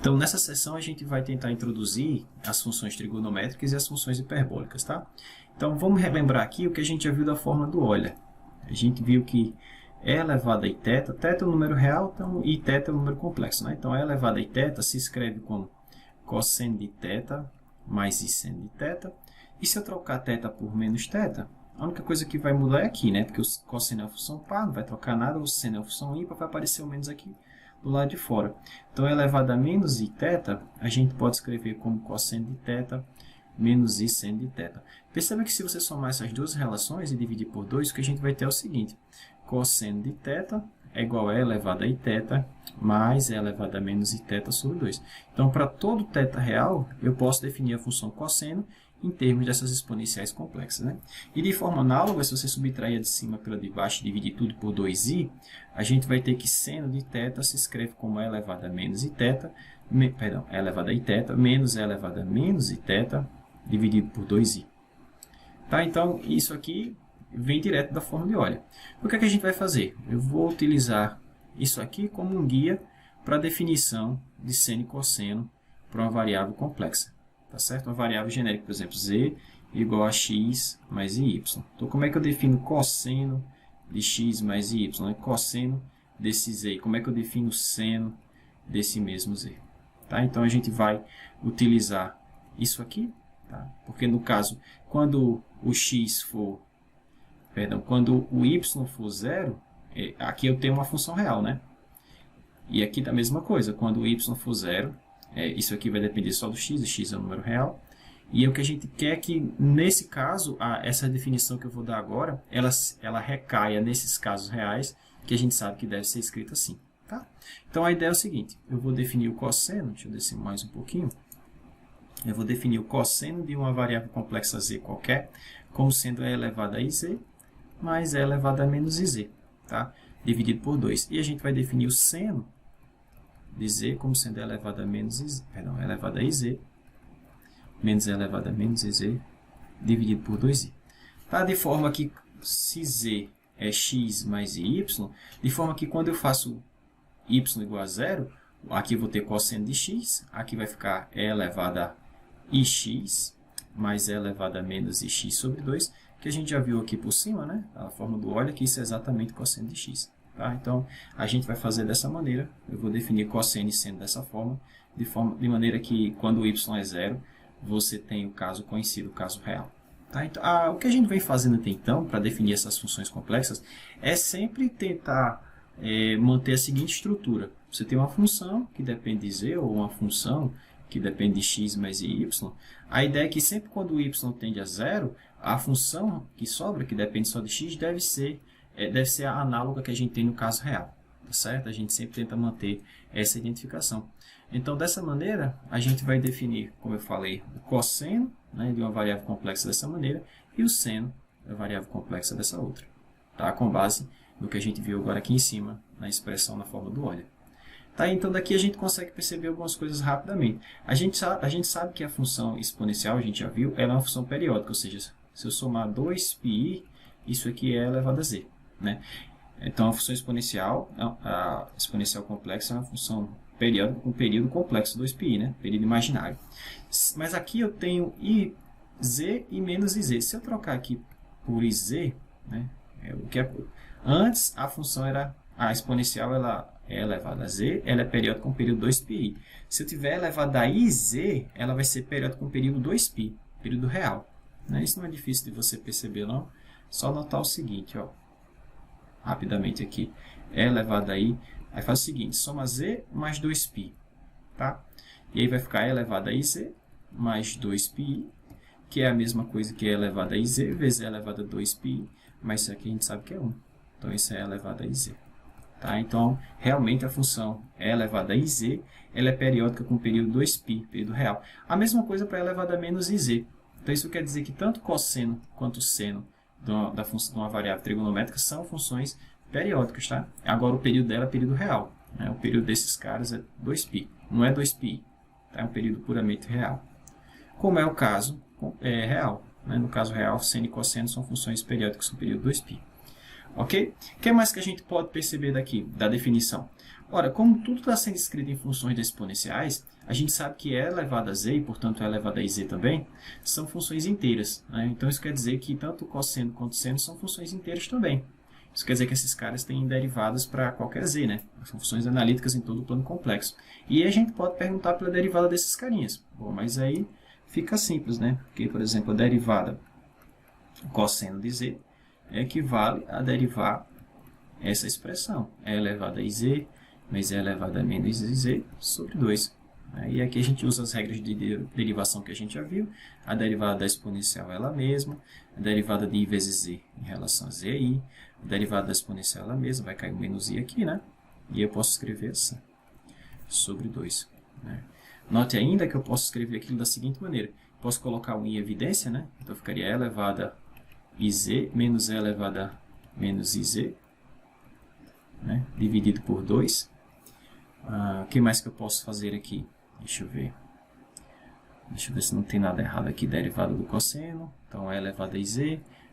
Então, nessa seção, a gente vai tentar introduzir as funções trigonométricas e as funções hiperbólicas, tá? Então, vamos relembrar aqui o que a gente já viu da fórmula do Euler. A gente viu que E elevado a θ, θ é um número real então, e θ é um número complexo, né? Então, E elevado a θ se escreve como cosseno de θ mais I seno de θ. E se eu trocar θ por menos θ, a única coisa que vai mudar é aqui, né? Porque o cosseno é uma função par, não vai trocar nada, o seno é uma função ímpar, vai aparecer o menos aqui do lado de fora. Então, elevado a menos iθ, a gente pode escrever como cosseno de θ menos I seno de θ. Perceba que se você somar essas duas relações e dividir por 2, o que a gente vai ter é o seguinte. Cosseno de θ é igual a E elevado a iθ mais E elevado a menos iθ sobre 2. Então, para todo θ real, eu posso definir a função cosseno em termos dessas exponenciais complexas, né? E de forma análoga, se você subtrair a de cima pela de baixo e dividir tudo por 2i, a gente vai ter que seno de θ se escreve como E elevado a menos iθ, E elevado a iθ menos E elevado a menos iθ dividido por 2i. Tá? Então, isso aqui vem direto da fórmula de Euler. O que é que a gente vai fazer? Eu vou utilizar isso aqui como um guia para a definição de seno e cosseno para uma variável complexa. Tá certo? Uma variável genérica, por exemplo, z igual a x mais y. Então, como é que eu defino cosseno de x mais y? Cosseno desse z. Como é que eu defino seno desse mesmo z? Tá? Então, a gente vai utilizar isso aqui, tá? Porque no caso, quando o x for, quando o y for zero, aqui eu tenho uma função real, né? E aqui da mesma coisa, quando o y for zero, isso aqui vai depender só do x, o x é um número real. E o que a gente quer é que, nesse caso, essa definição que eu vou dar agora, ela recaia nesses casos reais, que a gente sabe que deve ser escrita assim. Tá? Então, a ideia é o seguinte, eu vou definir o cosseno, deixa eu descer mais um pouquinho. Eu vou definir o cosseno de uma variável complexa z qualquer, como sendo E elevado a iz mais E elevado a menos iz, tá? Dividido por 2. E a gente vai definir o seno de z como sendo E elevado a menos iz, E elevado a iz menos E elevado a menos iz dividido por 2i. Tá? De forma que se z é x mais y, de forma que quando eu faço y igual a zero, aqui eu vou ter cosseno de x, aqui vai ficar E elevado a ix mais E elevado a menos ix sobre 2, que a gente já viu aqui por cima, né? A forma do Euler, que isso é exatamente cosseno de x. Tá? Então, a gente vai fazer dessa maneira. Eu vou definir cosseno e seno dessa forma, de maneira que, quando o y é zero, você tem o caso conhecido, o caso real. Tá? Então, o que a gente vem fazendo até então, para definir essas funções complexas, é sempre tentar manter a seguinte estrutura. Você tem uma função que depende de z, ou uma função que depende de x mais y. A ideia é que sempre quando o y tende a zero, a função que sobra, que depende só de x, deve ser a análoga que a gente tem no caso real. Tá certo? A gente sempre tenta manter essa identificação. Então, dessa maneira, a gente vai definir, como eu falei, o cosseno, né, de uma variável complexa dessa maneira e o seno da variável complexa dessa outra. Tá? Com base no que a gente viu agora aqui em cima, na expressão na forma do Euler. Tá? Então, daqui a gente consegue perceber algumas coisas rapidamente. A gente sabe que a função exponencial, a gente já viu, ela é uma função periódica, ou seja, se eu somar 2πi, isso aqui é elevado a z. Né? Então, a função exponencial, a exponencial complexa é uma função periódica com período complexo 2πi, né? Período imaginário. Mas aqui eu tenho iz e menos iz. Se eu trocar aqui por iz, né? Antes a função era a exponencial, ela é elevada a z, ela é periódica com período 2πi. Se eu tiver elevada a iz, ela vai ser periódica com período 2π, período real. Né? Isso não é difícil de você perceber, não. Só notar o seguinte, ó. Rapidamente aqui, é elevado aí faz o seguinte, soma z mais 2π, tá? E aí vai ficar E elevado a iz mais 2πi, que é a mesma coisa que E elevado a iz vezes E elevado a 2πi, mas isso aqui a gente sabe que é 1. Então, isso é E elevado a iz. Tá? Então, realmente a função E elevado a iz, ela é periódica com período 2π, período real. A mesma coisa para E elevado a menos iz. Então, isso quer dizer que tanto cosseno quanto seno de uma variável trigonométrica são funções periódicas, tá? Agora, o período dela é período real. Né? O período desses caras é 2π, não é 2πi. Tá? É um período puramente real. Como é o caso real. Né? No caso real, seno e cosseno são funções periódicas com período 2π. Ok? O que mais que a gente pode perceber daqui, da definição? Ora, como tudo está sendo escrito em funções exponenciais, a gente sabe que e elevado a z, e portanto e elevado a z também, são funções inteiras, né? Então isso quer dizer que tanto cosseno quanto seno são funções inteiras também. Isso quer dizer que esses caras têm derivadas para qualquer z, né? São funções analíticas em todo o plano complexo. E a gente pode perguntar pela derivada desses carinhas. Bom, mas aí fica simples, né? Porque, por exemplo, a derivada cosseno de z equivale a derivar essa expressão. E elevado a z mais e elevado a menos z sobre 2. E aqui a gente usa as regras de derivação que a gente já viu. A derivada da exponencial é ela mesma. A derivada de i vezes z em relação a z é i. A derivada da exponencial é ela mesma. Vai cair o menos i aqui, né? E eu posso escrever assim. Sobre 2. Né? Note ainda que eu posso escrever aquilo da seguinte maneira. Posso colocar um i em evidência, né? Então ficaria e elevada a iz menos e elevada a menos iz. Né? Dividido por 2. O que mais que eu posso fazer aqui? Deixa eu ver. Deixa eu ver se não tem nada errado aqui. Derivada do cosseno. Então, é elevado a iz,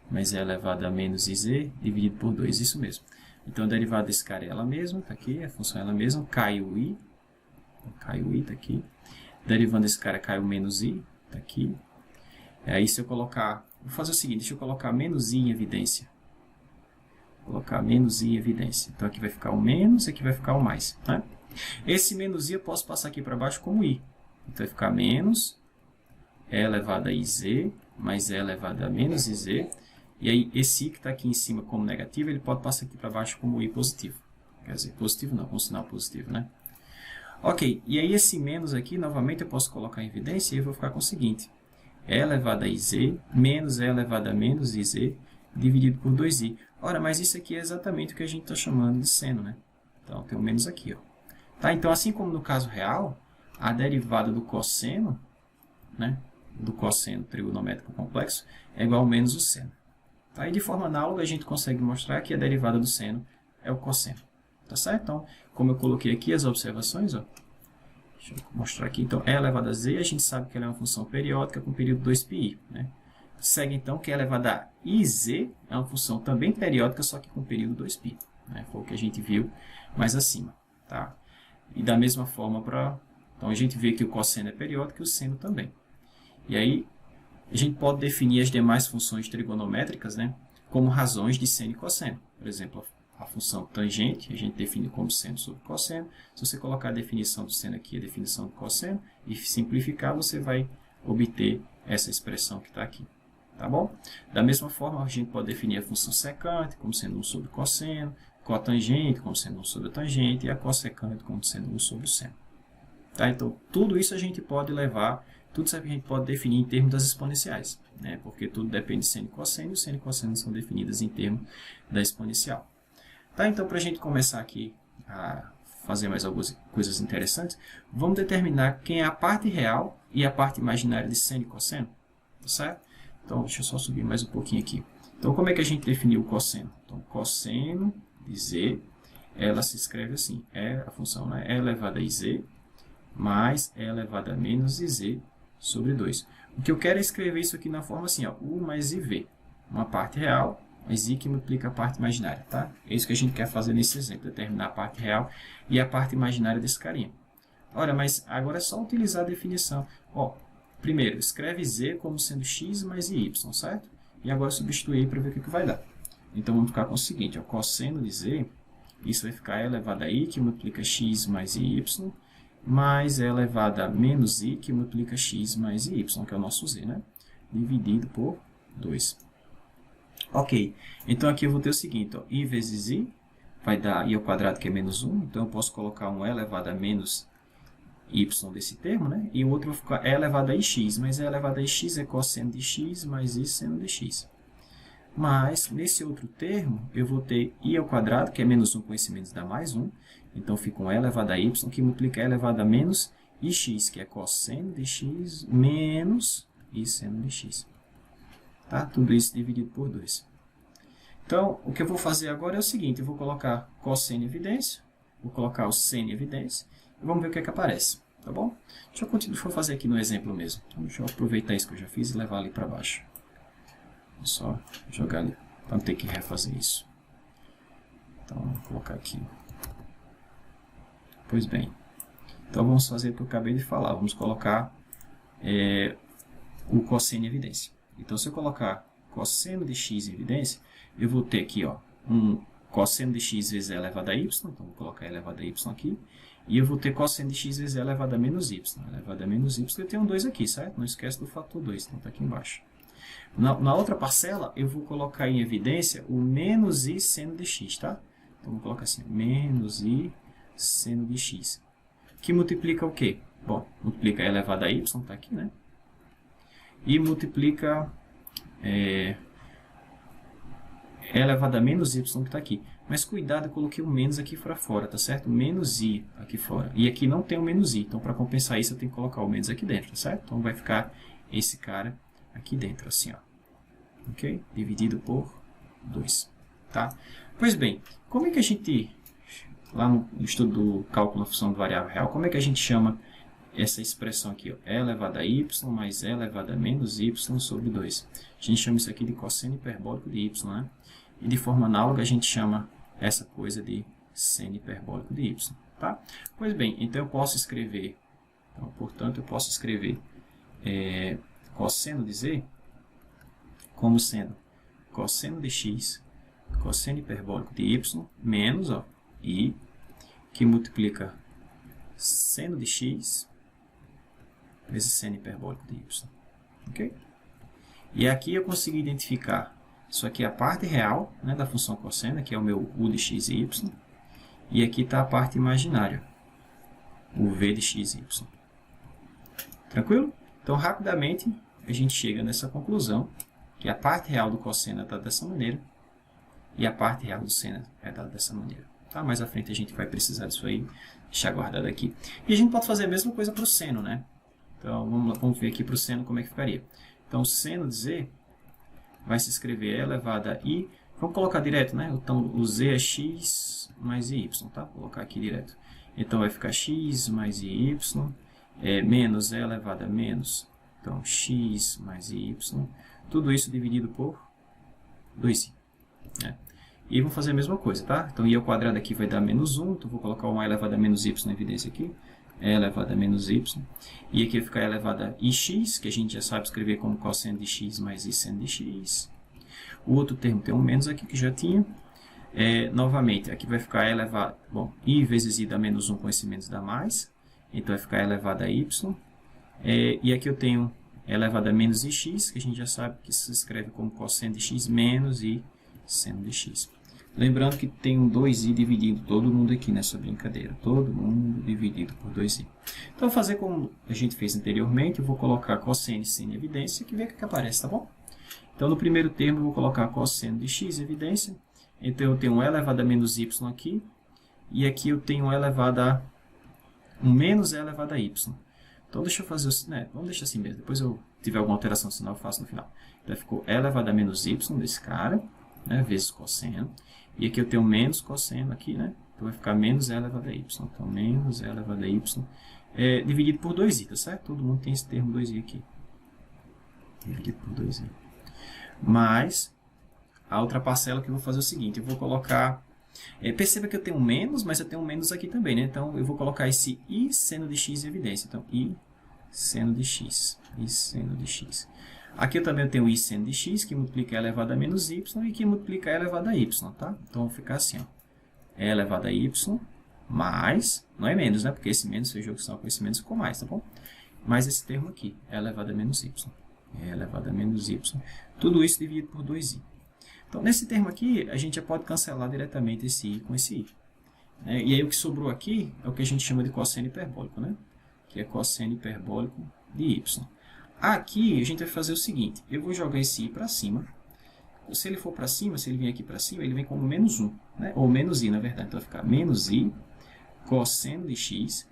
mais é elevado a menos iz, dividido por 2. Isso mesmo. Então, a derivada desse cara é ela mesma. Está aqui. A função é ela mesma. Cai o i. Cai o i. Está aqui. Derivando desse cara, cai o menos i. Está aqui. Aí, se eu colocar... Vou fazer o seguinte. Deixa eu colocar menos i em evidência. Vou colocar menos i em evidência. Então, aqui vai ficar o menos e aqui vai ficar o mais. Né? Esse menos i eu posso passar aqui para baixo como i. Então, vai ficar menos e elevado a iz, mais e elevado a menos iz. E aí, esse i que está aqui em cima como negativo, ele pode passar aqui para baixo como i positivo. Quer dizer, positivo não, com sinal positivo, né? Ok, e aí esse menos aqui, novamente, eu posso colocar em evidência e eu vou ficar com o seguinte. E elevado a iz, menos e elevado a menos iz, dividido por 2i. Ora, mas isso aqui é exatamente o que a gente está chamando de seno, né? Então, tem o menos aqui, ó. Tá, então, assim como no caso real, a derivada do cosseno, né, do cosseno trigonométrico complexo, é igual ao menos o seno. Tá? E de forma análoga, a gente consegue mostrar que a derivada do seno é o cosseno. Tá certo? Então, como eu coloquei aqui as observações, ó, deixa eu mostrar aqui. Então, e elevado a z, a gente sabe que ela é uma função periódica com período 2πi. Né? Segue, então, que e elevado a iz é uma função também periódica, só que com período 2π. Né? Foi o que a gente viu mais acima. Tá? E da mesma forma, então a gente vê que o cosseno é periódico e o seno também. E aí, a gente pode definir as demais funções trigonométricas, né, como razões de seno e cosseno. Por exemplo, a função tangente, a gente define como seno sobre cosseno. Se você colocar a definição do seno aqui, a definição do cosseno, e simplificar, você vai obter essa expressão que está aqui. Tá bom? Da mesma forma, a gente pode definir a função secante como sendo 1 sobre cosseno, cotangente como sendo 1 sobre a tangente e a cossecante como sendo 1 sobre o seno. Tá? Então, tudo isso a gente pode levar, tudo isso a gente pode definir em termos das exponenciais, né? Porque tudo depende de seno e cosseno, e seno e cosseno são definidas em termos da exponencial. Tá? Então, para a gente começar aqui a fazer mais algumas coisas interessantes, vamos determinar quem é a parte real e a parte imaginária de seno e cosseno. Tá certo? Então, deixa eu só subir mais um pouquinho aqui. Então, como é que a gente definiu o cosseno? Então, cosseno de z, ela se escreve assim, é a função, né? E elevado a iz mais e elevado a menos iz sobre 2. O que eu quero é escrever isso aqui na forma assim, ó, u mais iv, uma parte real, mais i que multiplica a parte imaginária, tá? É isso que a gente quer fazer nesse exemplo, determinar a parte real e a parte imaginária desse carinha. Ora, mas agora é só utilizar a definição. Ó, primeiro, escreve z como sendo x mais y, certo? E agora substituir para ver o que vai dar. Então, vamos ficar com o seguinte, ó, cosseno de z, isso vai ficar e elevado a i, que multiplica x mais y, mais e elevado a menos i, que multiplica x mais y, que é o nosso z, né? Dividido por 2. Ok, então aqui eu vou ter o seguinte, ó, i vezes i, vai dar i ao quadrado, que é menos 1, então eu posso colocar um e elevado a menos y desse termo, né? E o outro vai ficar e elevado a ix, mas e elevado a ix é cosseno de x mais i seno de x. Mas, nesse outro termo, eu vou ter i ao quadrado, que é menos 1 com esse menos dá mais 1. Então, fica um e elevado a y, que multiplica e elevado a menos ix, que é cosseno de x menos i seno de x. Tá? Tudo isso dividido por 2. Então, o que eu vou fazer agora é o seguinte, eu vou colocar cosseno em evidência, vou colocar o seno em evidência, e vamos ver o que é que aparece. Tá bom? Deixa eu fazer aqui no exemplo mesmo. Então, deixa eu aproveitar isso que eu já fiz e levar ali para baixo. Só jogar ali, para não ter que refazer isso. Então, vou colocar aqui. Pois bem. Então, vamos fazer o que eu acabei de falar. Vamos colocar o cosseno em evidência. Então, se eu colocar cosseno de x em evidência, eu vou ter aqui, ó, um cosseno de x vezes e elevado a y. Então, vou colocar e elevado a y aqui. E eu vou ter cosseno de x vezes e elevado a menos y. Elevado a menos y, eu tenho um 2 aqui, certo? Não esquece do fator 2, então está aqui embaixo. Na outra parcela, eu vou colocar em evidência o menos i seno de x, tá? Então, vou colocar assim, menos i seno de x. Que multiplica o quê? Bom, multiplica e elevado a y, está aqui, né? E multiplica e elevado a menos y, que está aqui. Mas cuidado, eu coloquei o menos aqui para fora, tá certo? Menos i aqui fora. E aqui não tem o menos i, então para compensar isso eu tenho que colocar o menos aqui dentro, tá certo? Então vai ficar esse cara aqui dentro, assim, ó. Ok? Dividido por 2, tá? Pois bem, como é que a gente, lá no estudo do cálculo da função de variável real, como é que a gente chama essa expressão aqui, ó, e elevado a y mais e elevado a menos y sobre 2. A gente chama isso aqui de cosseno hiperbólico de y, né? E de forma análoga a gente chama essa coisa de seno hiperbólico de y, tá? Pois bem, então eu posso escrever, então, portanto, eu posso escrever cosseno de z como sendo cosseno de x, cosseno hiperbólico de y, menos, ó, i, que multiplica seno de x vezes seno hiperbólico de y. Ok? E aqui eu consegui identificar, isso aqui é a parte real, né, da função cosseno, que é o meu u de x e y. E aqui está a parte imaginária, o v de x e y. Tranquilo? Então, rapidamente, a gente chega nessa conclusão, que a parte real do cosseno é dada dessa maneira, e a parte real do seno é dada dessa maneira. Tá? Mais à frente a gente vai precisar disso aí, deixar guardado aqui. E a gente pode fazer a mesma coisa para o seno, né? Então, vamos ver aqui para o seno como é que ficaria. Então, o seno de z vai se escrever e elevado a i. Vamos colocar direto, né? Então, o z é x mais y, tá? Vou colocar aqui direto. Então, vai ficar x mais y, menos e elevado a menos. Então, x mais y. Tudo isso dividido por 2i. Né? E vou fazer a mesma coisa, tá? Então, i ao quadrado aqui vai dar menos 1. Então, vou colocar um a elevado a menos y na evidência aqui. E elevado a menos y. E aqui vai ficar elevado a ix, que a gente já sabe escrever como cosseno de x mais i seno de x. O outro termo tem um menos aqui, que já tinha. Novamente, aqui vai ficar elevado... Bom, i vezes i dá menos 1, com esse menos dá mais. Então, vai ficar elevado a y. E aqui eu tenho elevado a menos ix, que a gente já sabe que se escreve como cosseno de x menos i seno de x. Lembrando que tem um 2i dividido todo mundo aqui nessa brincadeira. Todo mundo dividido por 2i. Então, vou fazer como a gente fez anteriormente. Eu vou colocar cosseno e seno em evidência, que vê o que aparece, tá bom? Então, no primeiro termo, eu vou colocar cosseno de x em evidência. Então, eu tenho um elevado a menos y aqui. E aqui eu tenho um elevado a... um menos e elevado a y. Então, deixa eu fazer o... né, vamos deixar assim mesmo. Depois, eu tiver alguma alteração, senão eu faço no final. Então, ficou elevado a menos y desse cara, né, vezes cosseno. E aqui eu tenho menos cosseno aqui, né? Então, vai ficar menos e elevado a y. Então, menos e elevado a y dividido por 2i, tá certo? Todo mundo tem esse termo 2i aqui. Dividido por 2i. Mas, a outra parcela que eu vou fazer é o seguinte. Eu vou colocar... perceba que eu tenho um menos, mas eu tenho um menos aqui também, né? Então, eu vou colocar esse i seno de x em evidência. Então, i seno de x. I seno de x. Aqui eu também tenho i seno de x, que multiplica e elevado a menos y, e que multiplica e elevado a y, tá? Então, vai ficar assim, ó. E elevado a y, mais, não é menos, né? Porque esse menos fez junção com esse menos, ficou mais, tá bom? Mais esse termo aqui, e elevado a menos y. E elevado a menos y. Tudo isso dividido por 2i. Então, nesse termo aqui, a gente já pode cancelar diretamente esse i com esse i. E aí, o que sobrou aqui é o que a gente chama de cosseno hiperbólico, né? Que é cosseno hiperbólico de y. Aqui, a gente vai fazer o seguinte. Eu vou jogar esse i para cima. Se ele for para cima, se ele vir aqui para cima, ele vem como menos 1. Né? Ou menos i, na verdade. Então, vai ficar menos i cosseno de x.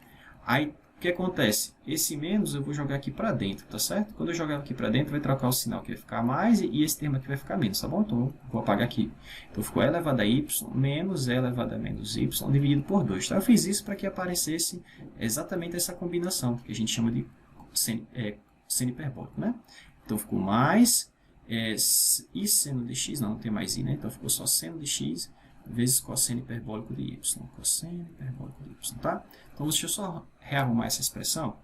Aí, o que acontece? Esse menos eu vou jogar aqui para dentro, tá certo? Quando eu jogar aqui para dentro, vai trocar o sinal, que vai ficar mais, e esse termo aqui vai ficar menos, tá bom? Então, eu vou apagar aqui. Então, ficou e elevado a y menos e elevado a menos y dividido por 2. Então, eu fiz isso para que aparecesse exatamente essa combinação, que a gente chama de seno hiperbólico, né? Então, ficou mais i seno de x, não tem mais i, né? Então, ficou só seno de x vezes cosseno hiperbólico de y. Cosseno hiperbólico de y, tá? Então, deixa eu só rearrumar essa expressão.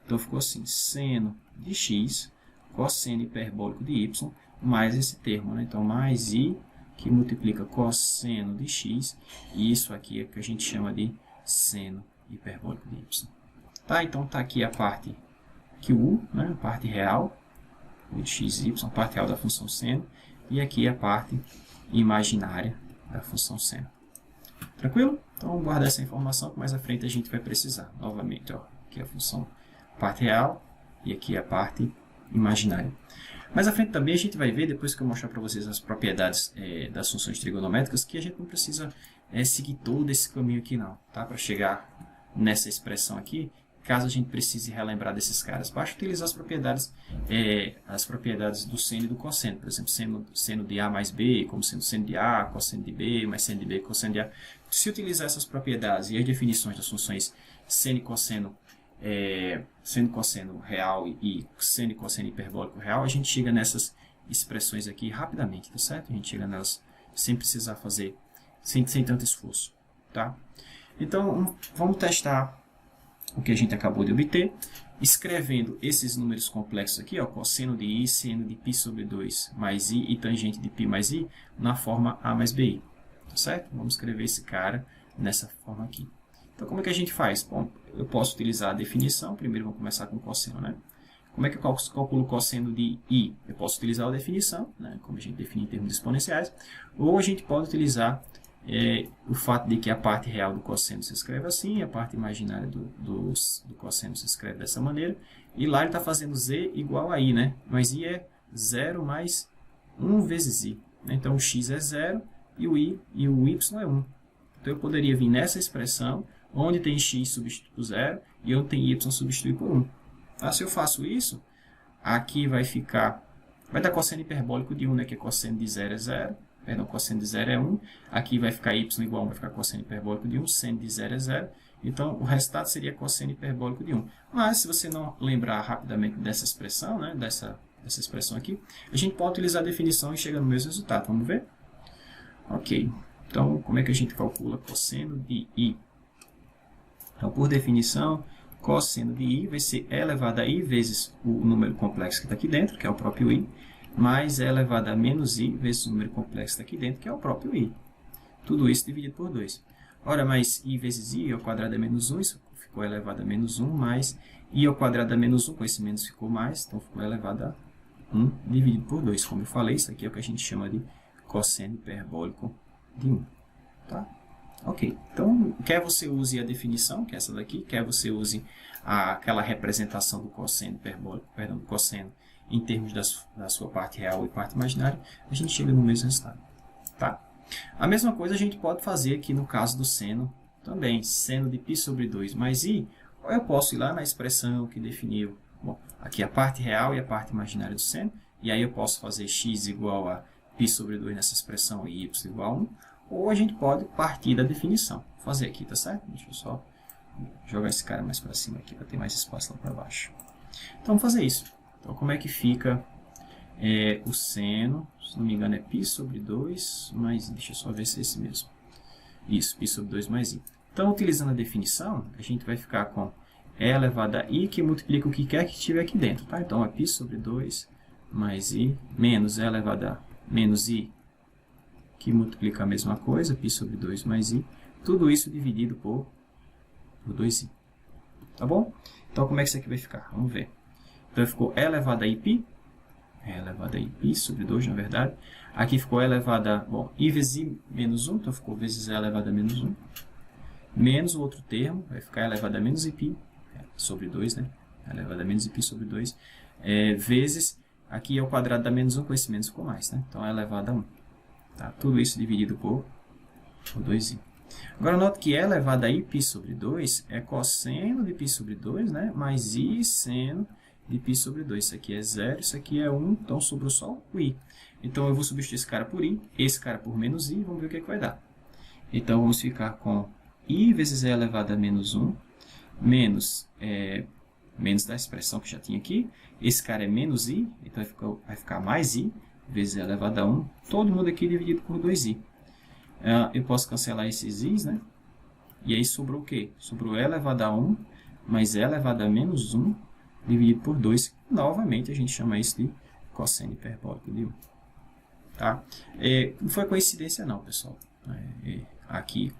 Então, ficou assim, seno de x, cosseno hiperbólico de y, mais esse termo, né? Então, mais i, que multiplica cosseno de x, e isso aqui é que a gente chama de seno hiperbólico de y. Tá? Então, está aqui a parte Q, né? A parte real, o de x, y, a parte real da função seno, e aqui a parte imaginária da função seno. Tranquilo? Então, vamos guardar essa informação que mais à frente a gente vai precisar. Novamente, ó, aqui a função parte real e aqui a parte imaginária. Mais à frente também a gente vai ver, depois que eu mostrar para vocês as propriedades das funções trigonométricas, que a gente não precisa seguir todo esse caminho aqui não, tá? Para chegar nessa expressão aqui, caso a gente precise relembrar desses caras. Basta utilizar as propriedades do seno e do cosseno. Por exemplo, seno de A mais B, como sendo seno de A, cosseno de B, mais seno de B, cosseno de A. Se utilizar essas propriedades e as definições das funções seno e cosseno, seno e cosseno real e seno e cosseno hiperbólico real, a gente chega nessas expressões aqui rapidamente, tá certo? A gente chega nelas sem precisar fazer, sem tanto esforço, tá? Então, vamos testar o que a gente acabou de obter, escrevendo esses números complexos aqui, ó, cosseno de i, seno de π sobre 2 mais i e tangente de π mais i, na forma a mais bi, tá certo? Vamos escrever esse cara nessa forma aqui. Então, como é que a gente faz? Bom, eu posso utilizar a definição, primeiro vamos começar com o cosseno, né? Como é que eu calculo o cosseno de i? Eu posso utilizar a definição, né, como a gente define em termos exponenciais, ou a gente pode utilizar o fato de que a parte real do cosseno se escreve assim, a parte imaginária do cosseno se escreve dessa maneira, e lá ele está fazendo z igual a i, né? Mas i é 0 mais 1 vezes i, né? Então o x é 0 e o y é 1. Então eu poderia vir nessa expressão, onde tem x substitui por 0 e onde tem y substitui por 1. Tá? Se eu faço isso, aqui vai dar cosseno hiperbólico de 1, né? Que é cosseno de 0 é 0. Perdão, cosseno de 0 é 1. Aqui vai ficar y igual a 1, vai ficar cosseno hiperbólico de 1. Seno de 0 é 0. Então, o resultado seria cosseno hiperbólico de 1. Mas, se você não lembrar rapidamente dessa expressão, né, dessa expressão aqui, a gente pode utilizar a definição e chegar no mesmo resultado. Vamos ver? Ok. Então, como é que a gente calcula cosseno de i? Então, por definição, cosseno de i vai ser e elevado a i vezes o número complexo que está aqui dentro, que é o próprio i, mais e elevado a menos i vezes o número complexo que está aqui dentro, que é o próprio i. Tudo isso dividido por 2. Ora, mais i vezes i ao quadrado é menos 1, isso ficou elevado a menos 1, mais i ao quadrado é menos 1, com esse menos ficou mais, então ficou elevado a 1 dividido por 2. Como eu falei, isso aqui é o que a gente chama de cosseno hiperbólico de 1. Tá? Ok, então, quer você use a definição, que é essa daqui, quer você use aquela representação do cosseno hiperbólico, perdão, do cosseno, em termos da sua parte real e parte imaginária, a gente chega no mesmo resultado. Tá? A mesma coisa a gente pode fazer aqui no caso do seno também. Seno de π sobre 2 mais i, ou eu posso ir lá na expressão que definiu, bom, aqui a parte real e a parte imaginária do seno, e aí eu posso fazer x igual a π sobre 2 nessa expressão e y igual a 1, ou a gente pode partir da definição. Vou fazer aqui, tá certo? Deixa eu só jogar esse cara mais para cima aqui, para ter mais espaço lá para baixo. Então, vamos fazer isso. Então, como é que fica o seno? Se não me engano, é π sobre 2 mais i. Deixa eu só ver se é esse mesmo. Isso, π sobre 2 mais i. Então, utilizando a definição, a gente vai ficar com e elevado a i, que multiplica o que quer que estiver aqui dentro. Tá? Então, é π sobre 2 mais i, menos e elevado a menos i, que multiplica a mesma coisa, π sobre 2 mais i. Tudo isso dividido por 2i. Tá bom? Então, como é que isso aqui vai ficar? Vamos ver. Então, ficou e elevado a π sobre 2, na verdade. Aqui ficou e elevado a, bom, i vezes i menos 1, então ficou vezes e elevado a menos 1. Menos o outro termo, vai ficar e elevado a menos π sobre 2, né? E elevado a menos π sobre 2. Vezes, aqui é o quadrado da menos 1, com esse menos ficou mais, né? Então, é elevado a 1. Tá? Tudo isso dividido por 2i. Agora, note que e elevado a π sobre 2 é cosseno de π sobre 2, né? Mais i seno de π sobre 2. Isso aqui é 0, isso aqui é 1, então sobrou só o i. Então, eu vou substituir esse cara por i, esse cara por menos i, vamos ver o que, é que vai dar. Então, vamos ficar com i vezes e elevado a menos 1, menos da expressão que já tinha aqui. Esse cara é menos i, então vai ficar mais i, vezes e elevado a 1, todo mundo aqui dividido por 2i. Eu posso cancelar esses i's, né? E aí sobrou o quê? Sobrou e elevado a 1 mais e elevado a menos 1 dividido por 2. Novamente, a gente chama isso de cosseno hiperbólico de 1. Tá? Não foi coincidência não, pessoal. Aqui,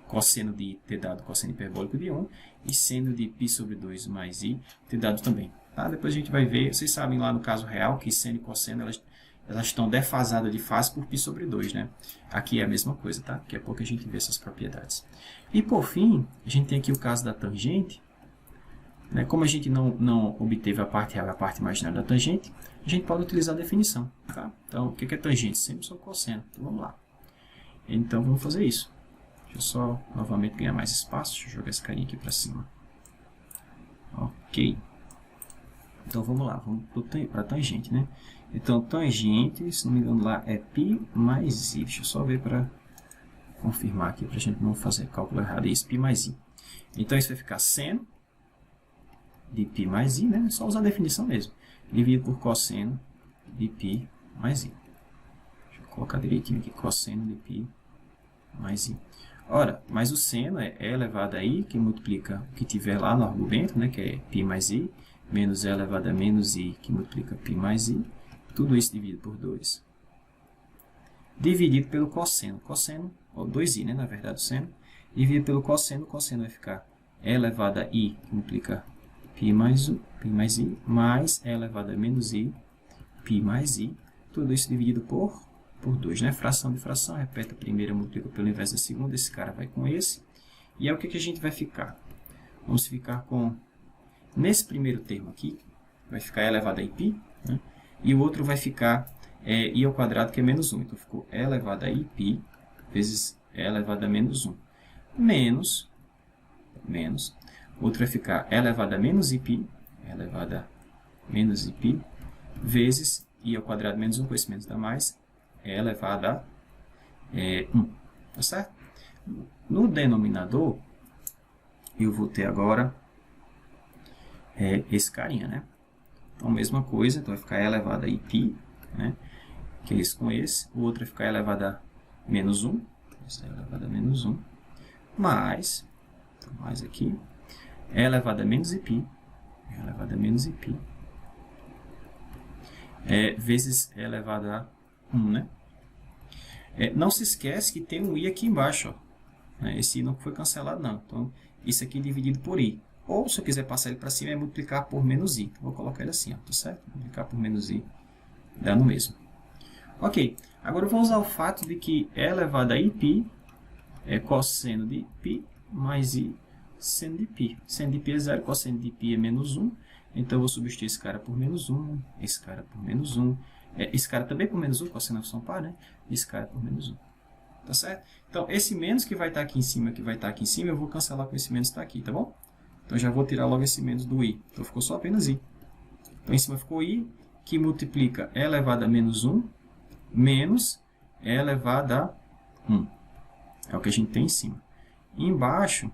cosseno de i ter dado cosseno hiperbólico de 1 e seno de π sobre 2 mais i ter dado também. Tá? Depois a gente vai ver, vocês sabem lá no caso real que seno e cosseno elas estão defasadas de fase por π sobre 2, né? Aqui é a mesma coisa, tá? Daqui a pouco a gente vê essas propriedades. E por fim, a gente tem aqui o caso da tangente. Né? Como a gente não obteve a parte real e a parte imaginária da tangente, a gente pode utilizar a definição. Tá? Então, o que é tangente? Sempre sobre cosseno. Então, vamos lá. Então, vamos fazer isso. Deixa eu só, novamente, ganhar mais espaço. Deixa eu jogar esse carinha aqui para cima. Ok. Então, vamos lá. Vamos para a tangente, né? Então, tangente, se não me engano, lá é π mais i. Deixa eu só ver para confirmar aqui, para a gente não fazer cálculo errado. Isso, π mais i. Então, isso vai ficar seno de π mais i, né? É só usar a definição mesmo. Dividido por cosseno de π mais i. Deixa eu colocar direitinho aqui, cosseno de π mais i. Ora, mas o seno é e elevado a i, que multiplica o que tiver lá no argumento, né? Que é π mais i, menos e elevado a menos i, que multiplica π mais i. Tudo isso dividido por 2. Dividido pelo cosseno. Cosseno, ou 2i, né? Na verdade, o seno. Dividido pelo cosseno, o cosseno vai ficar e elevado a i, que multiplica π mais i, mais e elevado a menos i, π mais i. Tudo isso dividido por 2, né? Fração de fração, repete a primeira, multiplica pelo inverso da segunda, esse cara vai com esse. E é o que a gente vai ficar? Vamos ficar com, nesse primeiro termo aqui, vai ficar e elevado a π, né? E o outro vai ficar i ao quadrado, que é menos 1. Então, ficou e elevado a π vezes e elevado a menos 1. Menos, o outro vai ficar e elevado a menos π, e elevado a menos π, vezes i ao quadrado menos 1, com esse menos dá mais, e elevado a 1. Tá certo? No denominador, eu vou ter agora esse carinha, né? Então, mesma coisa, então vai ficar e elevado a π, né? Que é isso com esse. O outro vai ficar e elevado a menos 1, esse é elevado a menos 1, mais, então, mais aqui, e elevado a menos π, e elevado a menos π, vezes e elevado a 1, né? Não se esquece que tem um i aqui embaixo, ó, né? Esse i não foi cancelado, não. Então, isso aqui é dividido por i. Ou, se eu quiser passar ele para cima, é multiplicar por menos i. Então, vou colocar ele assim, ó, tá certo? Multiplicar por menos i dá no mesmo. Ok, agora eu vou usar o fato de que e elevado a π é cosseno de π mais i seno de π. Seno de π é 0, cosseno de π é menos 1. Então, eu vou substituir esse cara por menos 1, esse cara por menos 1. Esse cara também por menos 1, cosseno é são par, né? Esse cara por menos 1. Tá certo? Então, esse menos que vai estar aqui em cima, eu vou cancelar com esse menos que está aqui, tá bom? Então, já vou tirar logo esse menos do i. Então, ficou só apenas i. Então, em cima ficou i, que multiplica e elevado a menos 1, menos e elevado a 1. É o que a gente tem em cima. E embaixo,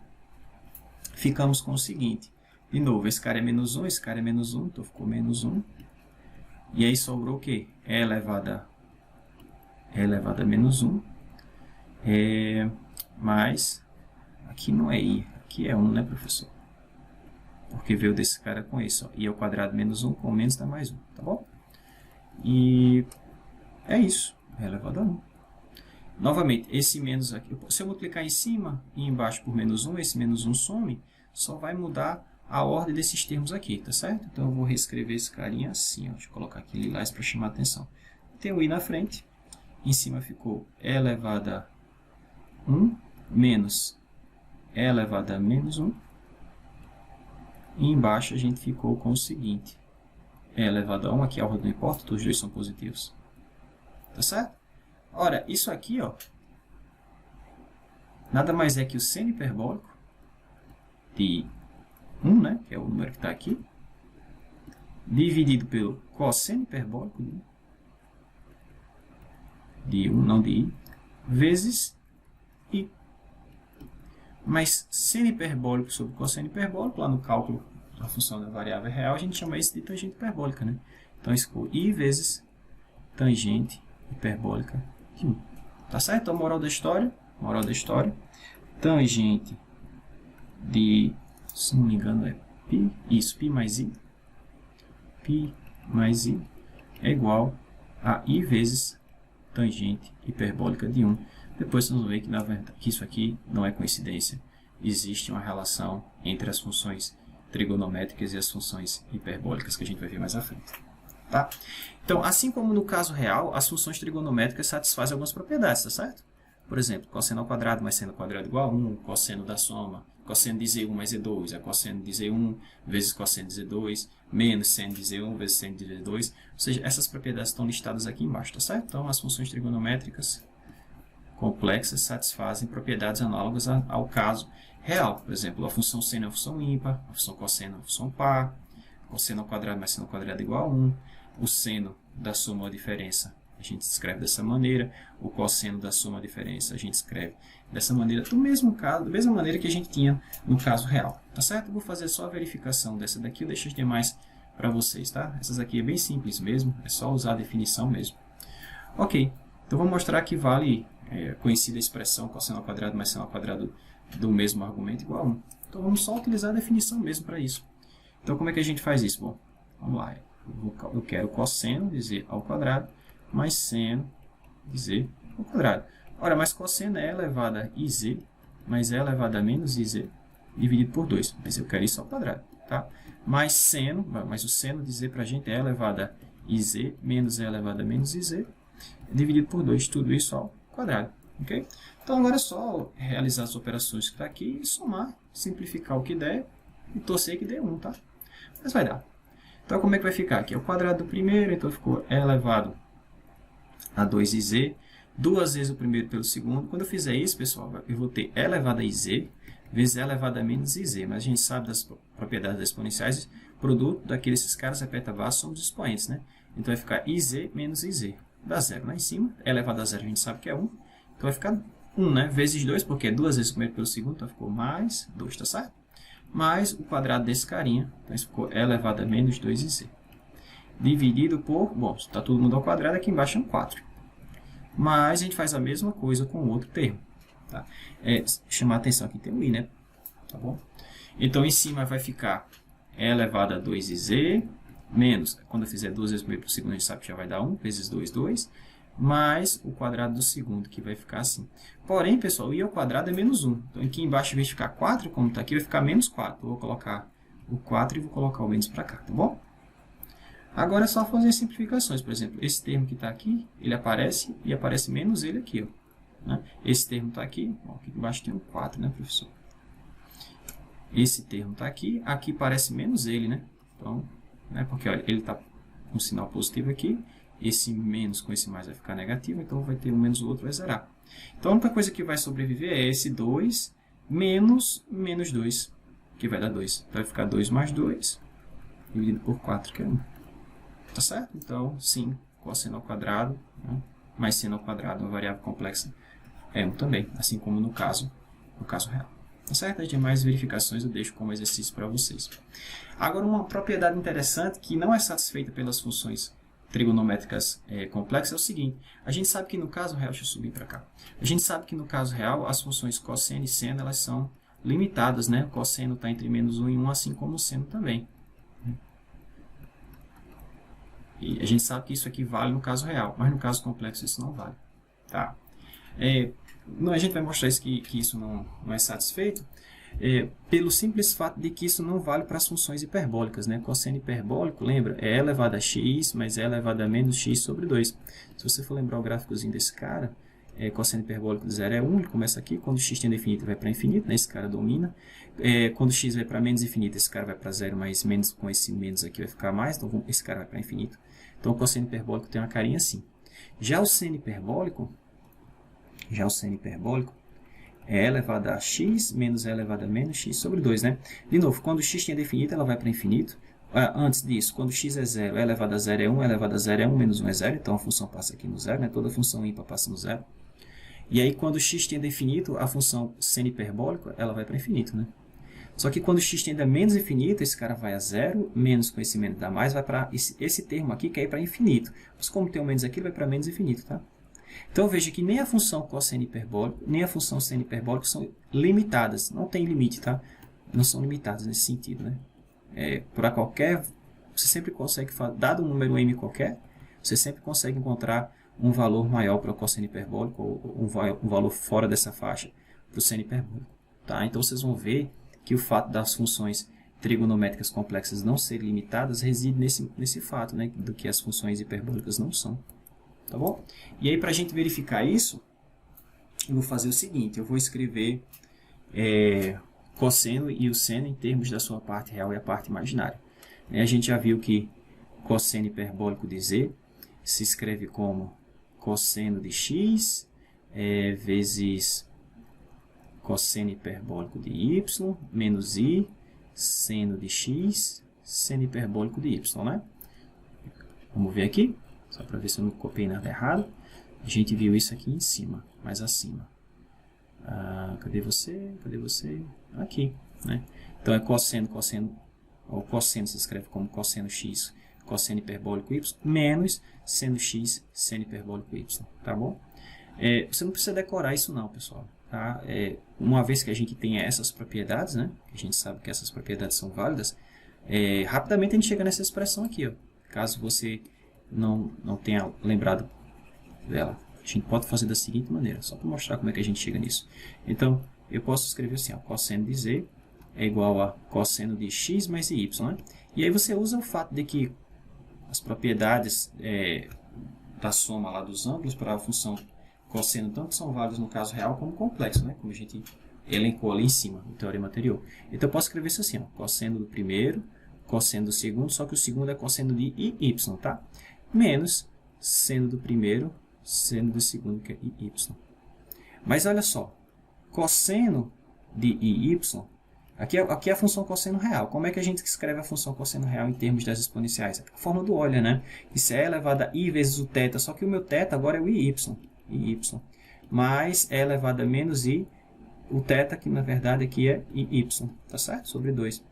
ficamos com o seguinte. De novo, esse cara é menos 1, esse cara é menos 1, então ficou menos 1. E aí sobrou o quê? E elevado a menos 1. Mais, aqui não é i, aqui é 1, né, professor? Porque veio desse cara com esse, ó. I ao quadrado menos 1, com menos dá mais 1, tá bom? E é isso, e elevado a 1. Novamente, esse menos aqui, se eu multiplicar em cima e embaixo por menos 1, esse menos 1 some, só vai mudar a ordem desses termos aqui, tá certo? Então, eu vou reescrever esse carinha assim, ó. Deixa eu colocar aqui lilás para chamar a atenção. Tem o i na frente, em cima ficou e elevado a 1 menos e elevado a menos 1. E embaixo a gente ficou com o seguinte. E elevado a 1, aqui a ordem não importa, os dois são positivos. Tá certo? Ora, isso aqui, ó, nada mais é que o seno hiperbólico de 1, né, que é o número que está aqui, dividido pelo cosseno hiperbólico de 1, não de i, vezes i. Mas seno hiperbólico sobre cosseno hiperbólico, lá no cálculo da função da variável real, a gente chama isso de tangente hiperbólica, né? Então, isso ficou i vezes tangente hiperbólica de 1. Tá certo? Então, moral da história, tangente de, se não me engano, é π, isso, π mais i é igual a i vezes tangente hiperbólica de 1. Depois vocês vão ver que, na verdade, que isso aqui não é coincidência. Existe uma relação entre as funções trigonométricas e as funções hiperbólicas, que a gente vai ver mais à frente. Tá? Então, assim como no caso real, as funções trigonométricas satisfazem algumas propriedades, tá certo? Por exemplo, cosseno ao quadrado mais seno ao quadrado igual a 1, cosseno da soma, cosseno de Z1 mais Z2 é cosseno de Z1 vezes cosseno de Z2, menos seno de Z1 vezes seno de Z2. Ou seja, essas propriedades estão listadas aqui embaixo, tá certo? Então, as funções trigonométricas complexas satisfazem propriedades análogas ao caso real. Por exemplo, a função seno é uma função ímpar, a função cosseno é uma função par, cosseno ao quadrado mais seno ao quadrado igual a 1, o seno da soma ou diferença a gente escreve dessa maneira, o cosseno da soma ou diferença a gente escreve dessa maneira, do mesmo caso, da mesma maneira que a gente tinha no caso real. Tá certo? Eu vou fazer só a verificação dessa daqui, eu deixo as demais para vocês, tá? Essas aqui é bem simples mesmo, é só usar a definição mesmo. Ok, então vou mostrar que vale conhecida a expressão cosseno ao quadrado mais seno ao quadrado do mesmo argumento igual a 1. Então vamos só utilizar a definição mesmo para isso. Então como é que a gente faz isso? Bom, vamos lá. Eu quero cosseno de z ao quadrado mais seno de z ao quadrado. Ora, mas cosseno é elevado a iz mais e elevado a menos iz dividido por 2. Mas eu quero isso ao quadrado. Tá? Mais seno, mas o seno de z para a gente é elevado a iz menos e elevado a menos iz dividido por 2. Tudo isso ao quadrado. Okay? Então agora é só realizar as operações que está aqui e somar, simplificar o que der e torcer que dê 1, tá? Mas vai dar. Então como é que vai ficar? Aqui é o quadrado do primeiro, então ficou e elevado a 2iz, duas vezes o primeiro pelo segundo. Quando eu fizer isso, pessoal, eu vou ter e elevado a iz vezes e elevado a menos iz. Mas a gente sabe das propriedades das exponenciais, produto daqueles caras aperta baixo são os expoentes, né? Então vai ficar iz menos iz. Dá zero lá em cima, e elevado a zero a gente sabe que é 1. Então vai ficar 1, né? Vezes 2, porque é duas vezes o primeiro pelo segundo, então ficou mais 2, tá certo? Mais o quadrado desse carinha, então isso ficou e elevado a menos 2iz. Dividido por, bom, está todo mundo ao quadrado, aqui embaixo é um 4. Mas a gente faz a mesma coisa com o outro termo. Tá? Chamar a atenção aqui tem o i, né? Tá bom? Então em cima vai ficar e elevado a 2iz, menos, quando eu fizer 2 vezes o primeiro por segundo, a gente sabe que já vai dar 1, vezes 2, 2, mais o quadrado do segundo, que vai ficar assim. Porém, pessoal, o i ao quadrado é menos 1. Então aqui embaixo, em vez de ficar 4, como está aqui, vai ficar menos 4. Eu vou colocar o 4 e vou colocar o menos para cá, tá bom? Agora é só fazer simplificações. Por exemplo, esse termo que está aqui, ele aparece e aparece menos ele aqui. Ó, né? Esse termo está aqui, ó, aqui embaixo tem um 4, né, professor? Esse termo está aqui, aqui parece menos ele, né? Então, né, porque olha, ele está com um sinal positivo aqui, esse menos com esse mais vai ficar negativo, então vai ter um menos o outro, vai zerar. Então a única coisa que vai sobreviver é esse 2 menos menos 2, que vai dar 2. Então vai ficar 2 mais 2, dividido por 4, que é 1. Tá certo? Então, sim, cosseno ao quadrado, né, mais seno ao quadrado, uma variável complexa, é 1 também, assim como no caso real. Tá certo? As demais verificações eu deixo como exercício para vocês. Agora, uma propriedade interessante que não é satisfeita pelas funções trigonométricas complexas é o seguinte. A gente sabe que no caso real, deixa eu subir para cá. A gente sabe que no caso real, as funções cosseno e seno, elas são limitadas, né? O cosseno está entre menos 1 e 1, assim como o seno também. E a gente sabe que isso aqui vale no caso real, mas no caso complexo isso não vale. Tá? A gente vai mostrar isso que isso não é satisfeito pelo simples fato de que isso não vale para as funções hiperbólicas. Né? Cosseno hiperbólico, lembra? É elevado a x, mas é elevado a menos x sobre 2. Se você for lembrar o gráficozinho desse cara, cosseno hiperbólico de 0 é 1, ele começa aqui, quando x tende a infinito vai para infinito, né? Esse cara domina. Quando x vai para menos infinito, esse cara vai para 0, mas menos com esse menos aqui vai ficar mais, então esse cara vai para infinito. Então o cosseno hiperbólico tem uma carinha assim. Já o seno hiperbólico é elevado a x menos é elevado a menos x sobre 2, né? De novo, quando x tende a infinito, ela vai para infinito. Antes disso, quando x é 0, é elevado a 0 é 1, é elevado a 0 é 1, menos 1 é 0, então a função passa aqui no 0, né? Toda função ímpar passa no 0. E aí, quando x tende a infinito, a função seno hiperbólico, ela vai para infinito, né? Só que quando x tende a menos infinito, esse cara vai a 0, menos com esse menos dá mais, vai para esse termo aqui, que é ir para infinito. Mas como tem um menos aqui, ele vai para menos infinito, tá? Então veja que nem a função cosseno hiperbólico, nem a função seno hiperbólico são limitadas, não tem limite, tá? Não são limitadas nesse sentido, né? Para qualquer, você sempre consegue, dado um número m qualquer, você sempre consegue encontrar um valor maior para o cosseno hiperbólico, ou um valor fora dessa faixa para o seno hiperbólico, tá? Então vocês vão ver que o fato das funções trigonométricas complexas não serem limitadas reside nesse fato, né, do que as funções hiperbólicas não são. Tá bom? E aí, para a gente verificar isso, eu vou fazer o seguinte, eu vou escrever cosseno e o seno em termos da sua parte real e a parte imaginária. A gente já viu que cosseno hiperbólico de z se escreve como cosseno de x vezes cosseno hiperbólico de y menos i seno de x seno hiperbólico de y, né? Vamos ver aqui, só para ver se eu não copiei nada errado. A gente viu isso aqui em cima, mais acima. Cadê você? Cadê você? Aqui, né? Então é cosseno, ou cosseno se escreve como cosseno x, cosseno hiperbólico y, menos seno x, seno hiperbólico y, tá bom? Você não precisa decorar isso não, pessoal. Tá? Uma vez que a gente tenha essas propriedades, né? A gente sabe que essas propriedades são válidas, rapidamente a gente chega nessa expressão aqui, ó. Caso você não tenha lembrado dela. A gente pode fazer da seguinte maneira, só para mostrar como é que a gente chega nisso. Então, eu posso escrever assim, ó, cosseno de z é igual a cosseno de x mais y, né? E aí você usa o fato de que as propriedades da soma lá dos ângulos para a função cosseno tanto são válidos no caso real como complexo, né? Como a gente elencou ali em cima, no teorema anterior. Então, eu posso escrever isso assim, ó, cosseno do primeiro, cosseno do segundo, só que o segundo é cosseno de y, tá? Menos seno do primeiro, seno do segundo, que é y. Mas olha só, cosseno de y, aqui é a função cosseno real. Como é que a gente escreve a função cosseno real em termos das exponenciais? A forma do Euler, né? Isso é elevado a i vezes o θ, só que o meu θ agora é o y, mais é elevado a menos i, o θ, que na verdade aqui é y, tá certo? Sobre 2.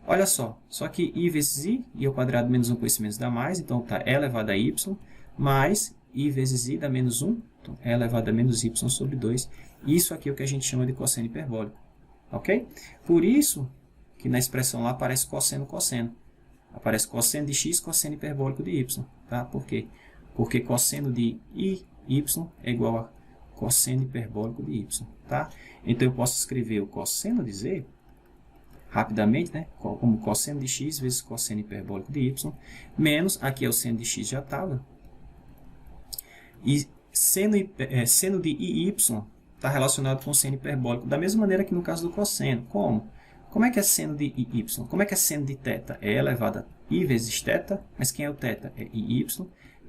Olha só que i vezes i ao quadrado menos 1 com esse menos dá mais, então tá e elevado a y, mais i vezes i dá menos 1, então e elevado a menos y sobre 2. Isso aqui é o que a gente chama de cosseno hiperbólico, ok? Por isso que na expressão lá aparece cosseno. Aparece cosseno de x, cosseno hiperbólico de y, tá? Por quê? Porque cosseno de y é igual a cosseno hiperbólico de y, tá? Então eu posso escrever o cosseno de z rapidamente, né, como cosseno de x vezes cosseno hiperbólico de y, menos, aqui é o seno de x já estava, e seno de iy está relacionado com seno hiperbólico, da mesma maneira que no caso do cosseno. Como é que é seno de iy? Como é que é seno de θ? É elevado a i vezes θ, mas quem é o θ? É iy,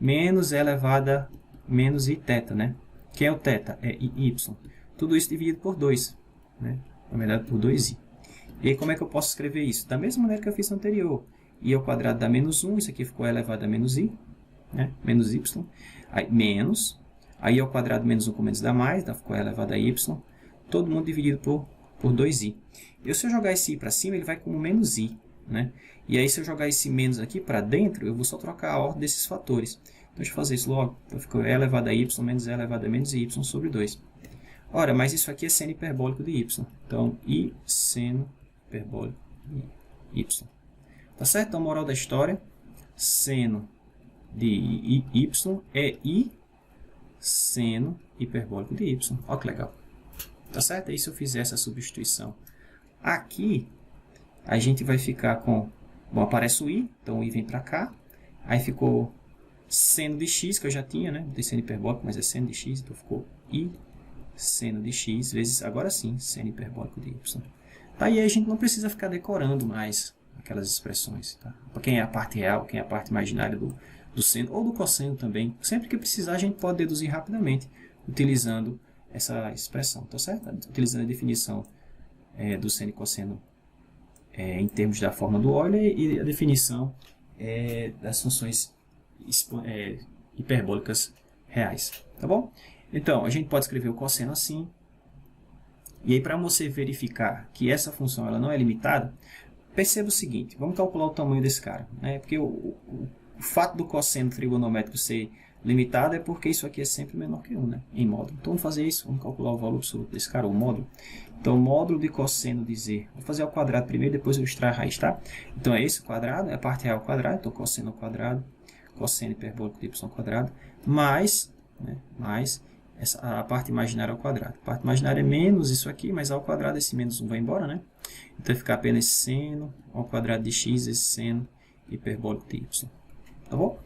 menos é elevado a menos iθ, né? Quem é o θ? É iy. Tudo isso dividido por 2, né? Na verdade, por 2i. E aí, como é que eu posso escrever isso? Da mesma maneira que eu fiz no anterior. I ao quadrado dá menos 1, isso aqui ficou elevado a menos i, né? Menos y. Aí, menos. Aí ao quadrado menos 1 com menos dá mais, ficou elevado a y. Todo mundo dividido por 2i. E se eu jogar esse i para cima, ele vai como menos i, né? E aí, se eu jogar esse menos aqui para dentro, eu vou só trocar a ordem desses fatores. Então, deixa eu fazer isso logo. Então, ficou e elevado a y menos e elevado a menos y sobre 2. Ora, mas isso aqui é seno hiperbólico de y. Então, i seno hiperbólico de y. Tá certo? Então, moral da história, seno de y é i seno hiperbólico de y. Olha que legal. Tá certo? Aí, se eu fizer essa substituição aqui, a gente vai ficar com... Bom, aparece o i, então o i vem para cá. Aí ficou seno de x, que eu já tinha, né? Não tem seno hiperbólico, mas é seno de x, então ficou i seno de x vezes, agora sim, seno hiperbólico de y. Tá? E aí a gente não precisa ficar decorando mais aquelas expressões. Tá? Para quem é a parte real, quem é a parte imaginária do seno, ou do cosseno também. Sempre que precisar, a gente pode deduzir rapidamente, utilizando essa expressão, tá certo? Utilizando a definição do seno e cosseno em termos da forma do Euler e a definição das funções hiperbólicas reais, tá bom? Então, a gente pode escrever o cosseno assim, e aí para você verificar que essa função ela não é limitada, perceba o seguinte, vamos calcular o tamanho desse cara, né? Porque o fato do cosseno trigonométrico ser limitado é porque isso aqui é sempre menor que 1, né? Em módulo. Então vamos fazer isso, vamos calcular o valor absoluto desse cara, o módulo. Então o módulo de cosseno de z, vou fazer ao quadrado primeiro, depois eu extrair a raiz, tá? Então é esse quadrado, é a parte real ao quadrado, então cosseno ao quadrado, cosseno hiperbólico de y ao quadrado, mais, né, mais a parte imaginária ao quadrado. A parte imaginária é menos isso aqui, mas ao quadrado esse menos 1 vai embora, né? Então vai ficar apenas seno ao quadrado de x, esse seno hiperbólico de y. Tá bom?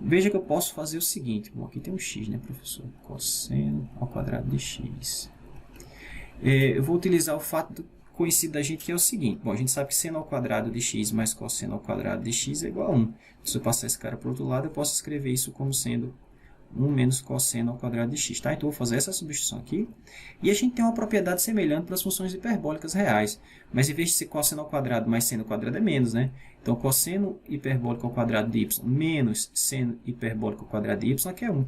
Veja que eu posso fazer o seguinte. Bom, aqui tem um x, né, professor? Cosseno ao quadrado de x. Eu vou utilizar o fato conhecido da gente, que é o seguinte. Bom, a gente sabe que seno ao quadrado de x mais cosseno ao quadrado de x é igual a 1. Se eu passar esse cara para o outro lado, eu posso escrever isso como sendo 1 menos cosseno ao quadrado de x. Tá? Então, eu vou fazer essa substituição aqui. E a gente tem uma propriedade semelhante para as funções hiperbólicas reais. Mas, em vez de ser cosseno ao quadrado mais seno ao quadrado, é menos, né? Então, cosseno hiperbólico ao quadrado de y menos seno hiperbólico ao quadrado de y, que é 1.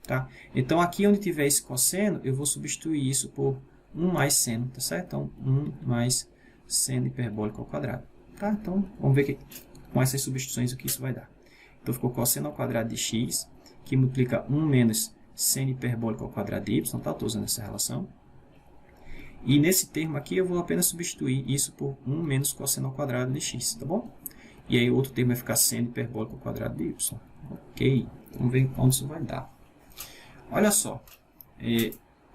Tá? Então, aqui onde tiver esse cosseno, eu vou substituir isso por 1 mais seno, tá certo? Então, 1 mais seno hiperbólico ao quadrado. Tá? Então, vamos ver com essas substituições o que isso vai dar. Então, ficou cosseno ao quadrado de x, que multiplica 1 menos seno hiperbólico ao quadrado de y, tá? Estou usando essa relação. E nesse termo aqui, eu vou apenas substituir isso por 1 menos cosseno ao quadrado de x, tá bom? E aí, o outro termo vai ficar seno hiperbólico ao quadrado de y. Ok, vamos ver onde isso vai dar. Olha só,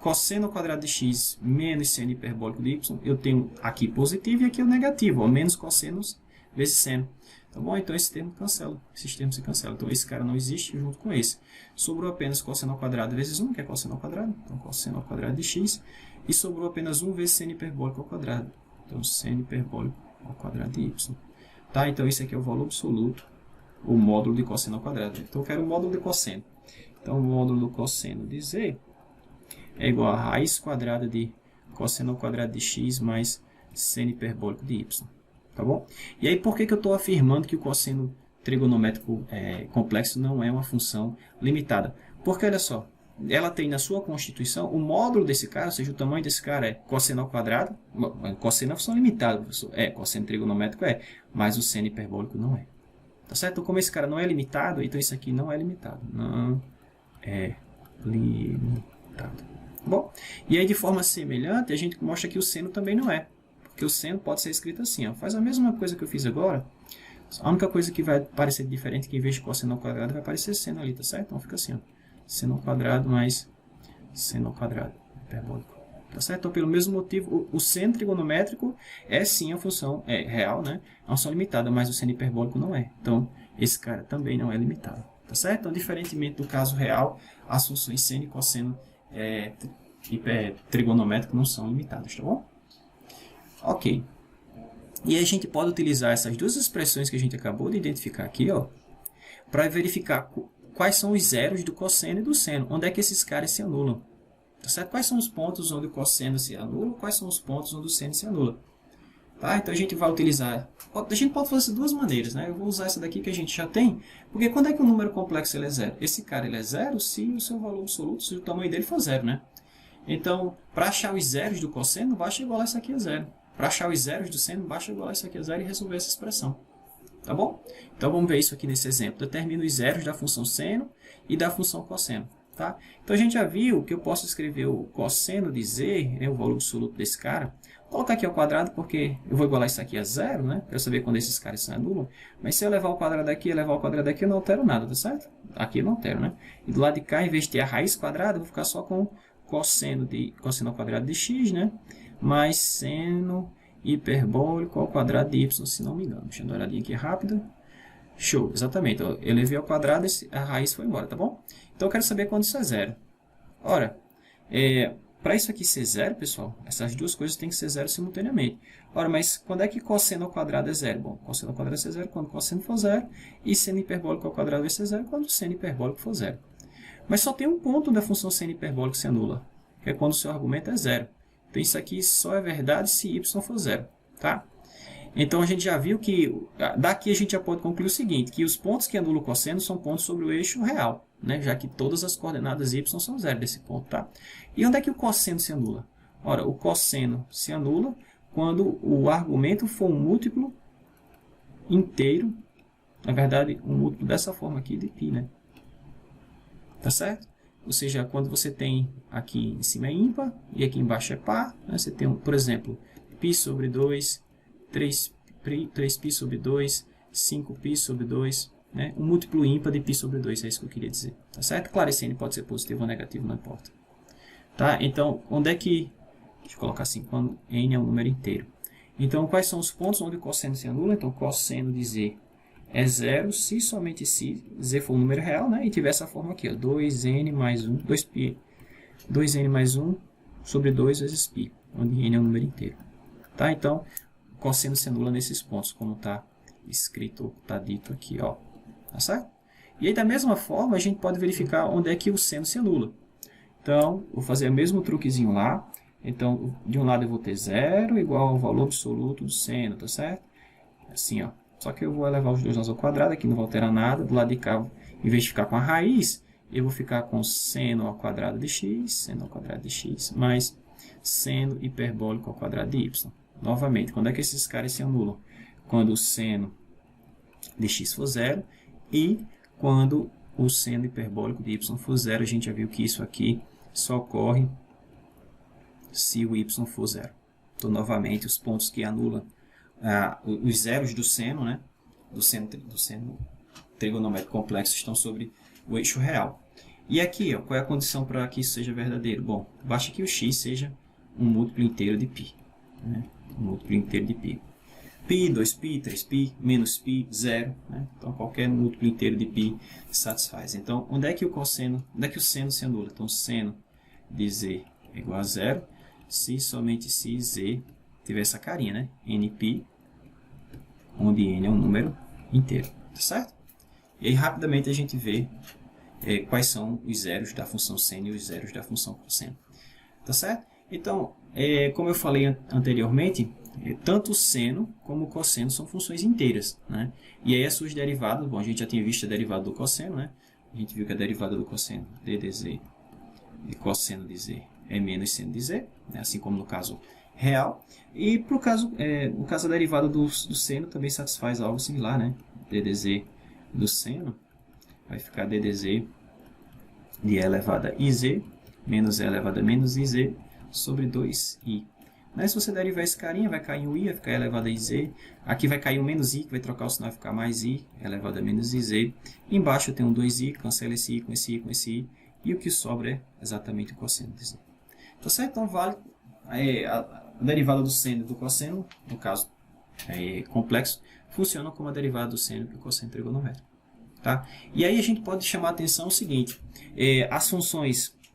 cosseno ao quadrado de x menos seno hiperbólico de y, eu tenho aqui positivo e aqui o negativo, ó, menos cossenos vezes seno. Tá bom? Então esse termo cancela, esses termos se cancelam. Então esse cara não existe junto com esse. Sobrou apenas cosseno ao quadrado vezes 1, que é cosseno ao quadrado. Então cosseno ao quadrado de x. E sobrou apenas 1 vezes seno hiperbólico ao quadrado. Então seno hiperbólico ao quadrado de y. Tá? Então esse aqui é o valor absoluto, o módulo de cosseno ao quadrado. Então eu quero o módulo de cosseno. Então o módulo do cosseno de z é igual a raiz quadrada de cosseno ao quadrado de x mais seno hiperbólico de y. Tá bom? E aí, por que eu estou afirmando que o cosseno trigonométrico complexo não é uma função limitada? Porque, olha só, ela tem na sua constituição, o módulo desse cara, ou seja, o tamanho desse cara é cosseno ao quadrado. Cosseno é uma função limitada, professor. Cosseno trigonométrico mas o seno hiperbólico não é. Tá certo? Então, como esse cara não é limitado, então isso aqui não é limitado. Não é limitado. Bom, e aí, de forma semelhante, a gente mostra que o seno também não é. Porque o seno pode ser escrito assim, ó. Faz a mesma coisa que eu fiz agora. A única coisa que vai parecer diferente é que em vez de cosseno ao quadrado vai aparecer seno ali, tá certo? Então fica assim, ó. Seno ao quadrado mais seno ao quadrado hiperbólico. Tá certo? Então, pelo mesmo motivo, o seno trigonométrico é sim a função real, né? É uma função limitada, mas o seno hiperbólico não é. Então, esse cara também não é limitado. Tá certo? Então, diferentemente do caso real, as funções seno e cosseno trigonométrico não são limitadas, tá bom? Ok. E aí a gente pode utilizar essas duas expressões que a gente acabou de identificar aqui, ó, para verificar quais são os zeros do cosseno e do seno. Onde é que esses caras se anulam? Tá certo? Quais são os pontos onde o cosseno se anula? Quais são os pontos onde o seno se anula? Tá? Então a gente vai utilizar... A gente pode fazer de duas maneiras, né? Eu vou usar essa daqui que a gente já tem. Porque quando é que o número complexo ele é zero? Esse cara ele é zero se o seu valor absoluto, se o tamanho dele for zero, né? Então, para achar os zeros do cosseno, basta igualar isso aqui a zero. Para achar os zeros do seno, basta igualar isso aqui a zero e resolver essa expressão. Tá bom? Então, vamos ver isso aqui nesse exemplo. Determino os zeros da função seno e da função cosseno. Tá? Então, a gente já viu que eu posso escrever o cosseno de z, né, o valor absoluto desse cara. Vou colocar aqui ao quadrado, porque eu vou igualar isso aqui a zero, né? Para eu saber quando esses caras se anulam. Mas se eu levar ao quadrado aqui e levar ao quadrado aqui, eu não altero nada, tá certo? Aqui eu não altero, né? E do lado de cá, em vez de ter a raiz quadrada, eu vou ficar só com cosseno ao quadrado de x, né? Mais seno hiperbólico ao quadrado de y, se não me engano. Deixa eu dar uma olhadinha aqui rápida. Show, exatamente. Eu levei ao quadrado e a raiz foi embora, tá bom? Então eu quero saber quando isso é zero. Ora, para isso aqui ser zero, pessoal, essas duas coisas têm que ser zero simultaneamente. Ora, mas quando é que cosseno ao quadrado é zero? Bom, cosseno ao quadrado vai ser zero quando cosseno for zero, e seno hiperbólico ao quadrado vai ser zero quando seno hiperbólico for zero. Mas só tem um ponto onde a função seno hiperbólico se anula, que é quando o seu argumento é zero. Então, isso aqui só é verdade se y for zero. Tá? Então, a gente já viu que, daqui a gente já pode concluir o seguinte, que os pontos que anulam o cosseno são pontos sobre o eixo real, né? Já que todas as coordenadas y são zero desse ponto. Tá? E onde é que o cosseno se anula? Ora, o cosseno se anula quando o argumento for um múltiplo inteiro, na verdade, um múltiplo dessa forma aqui de π, né? Tá certo? Ou seja, quando você tem aqui em cima é ímpar e aqui embaixo é par, né? Você tem, por exemplo, π sobre 2, 3π sobre 2, 5π sobre 2, né? Um múltiplo ímpar de π sobre 2, é isso que eu queria dizer. Tá certo? Claro, esse n pode ser positivo ou negativo, não importa. Tá? Então, onde é que... Deixa eu colocar assim, quando n é um número inteiro. Então, quais são os pontos onde o cosseno se anula? Então, cosseno de z é zero se somente se z for um número real, né? E tiver essa forma aqui, ó, 2n mais 1, 2n mais 1 sobre 2 vezes π, onde n é um número inteiro. Tá? Então, o cosseno se anula nesses pontos, como está escrito, está dito aqui, ó. Tá certo? E aí, da mesma forma, a gente pode verificar onde é que o seno se anula. Então, vou fazer o mesmo truquezinho lá. Então, de um lado eu vou ter zero igual ao valor absoluto do seno, tá certo? Assim, ó. Só que eu vou elevar os dois nós ao quadrado, aqui não vai alterar nada. Do lado de cá, em vez de ficar com a raiz, eu vou ficar com seno ao quadrado de x, seno ao quadrado de x, mais seno hiperbólico ao quadrado de y. Novamente, quando é que esses caras se anulam? Quando o seno de x for zero e quando o seno hiperbólico de y for zero. A gente já viu que isso aqui só ocorre se o y for zero. Então, novamente, os pontos que anulam os zeros do seno, né, do seno trigonométrico complexo estão sobre o eixo real. E aqui, ó, qual é a condição para que isso seja verdadeiro? Bom, basta que o x seja um múltiplo inteiro de π. Né? Um múltiplo inteiro de π. π, 2π, 3π, menos π, zero. Né? Então, qualquer múltiplo inteiro de π satisfaz. Então, onde é que o seno se anula? Então, seno de z é igual a zero se somente se z tiver essa carinha, né? nπ, onde n é um número inteiro, tá certo? E aí, rapidamente, a gente vê quais são os zeros da função seno e os zeros da função cosseno, tá certo? Então, como eu falei anteriormente, tanto o seno como o cosseno são funções inteiras, né? E aí, as suas derivadas, bom, a gente já tinha visto a derivada do cosseno, né? A gente viu que a derivada do cosseno, d de z, e cosseno de z, é menos seno de z, né? Assim como no caso real. E no caso a derivada do seno também satisfaz algo similar, né? d de z do seno vai ficar d de z de e elevada a iz menos e elevada a menos iz sobre 2i. Mas se você derivar esse carinha, vai cair o i, vai ficar elevado a iz. Aqui vai cair o menos i, que vai trocar o sinal, vai ficar mais i, elevado a menos iz. Embaixo tem um 2i, cancela esse i com esse i com esse i. E o que sobra é exatamente o cosseno de z. Tá certo? Então, vale a derivada do seno e do cosseno, no caso complexo, funciona como a derivada do seno e do cosseno trigonométrico. Tá? E aí a gente pode chamar a atenção o seguinte,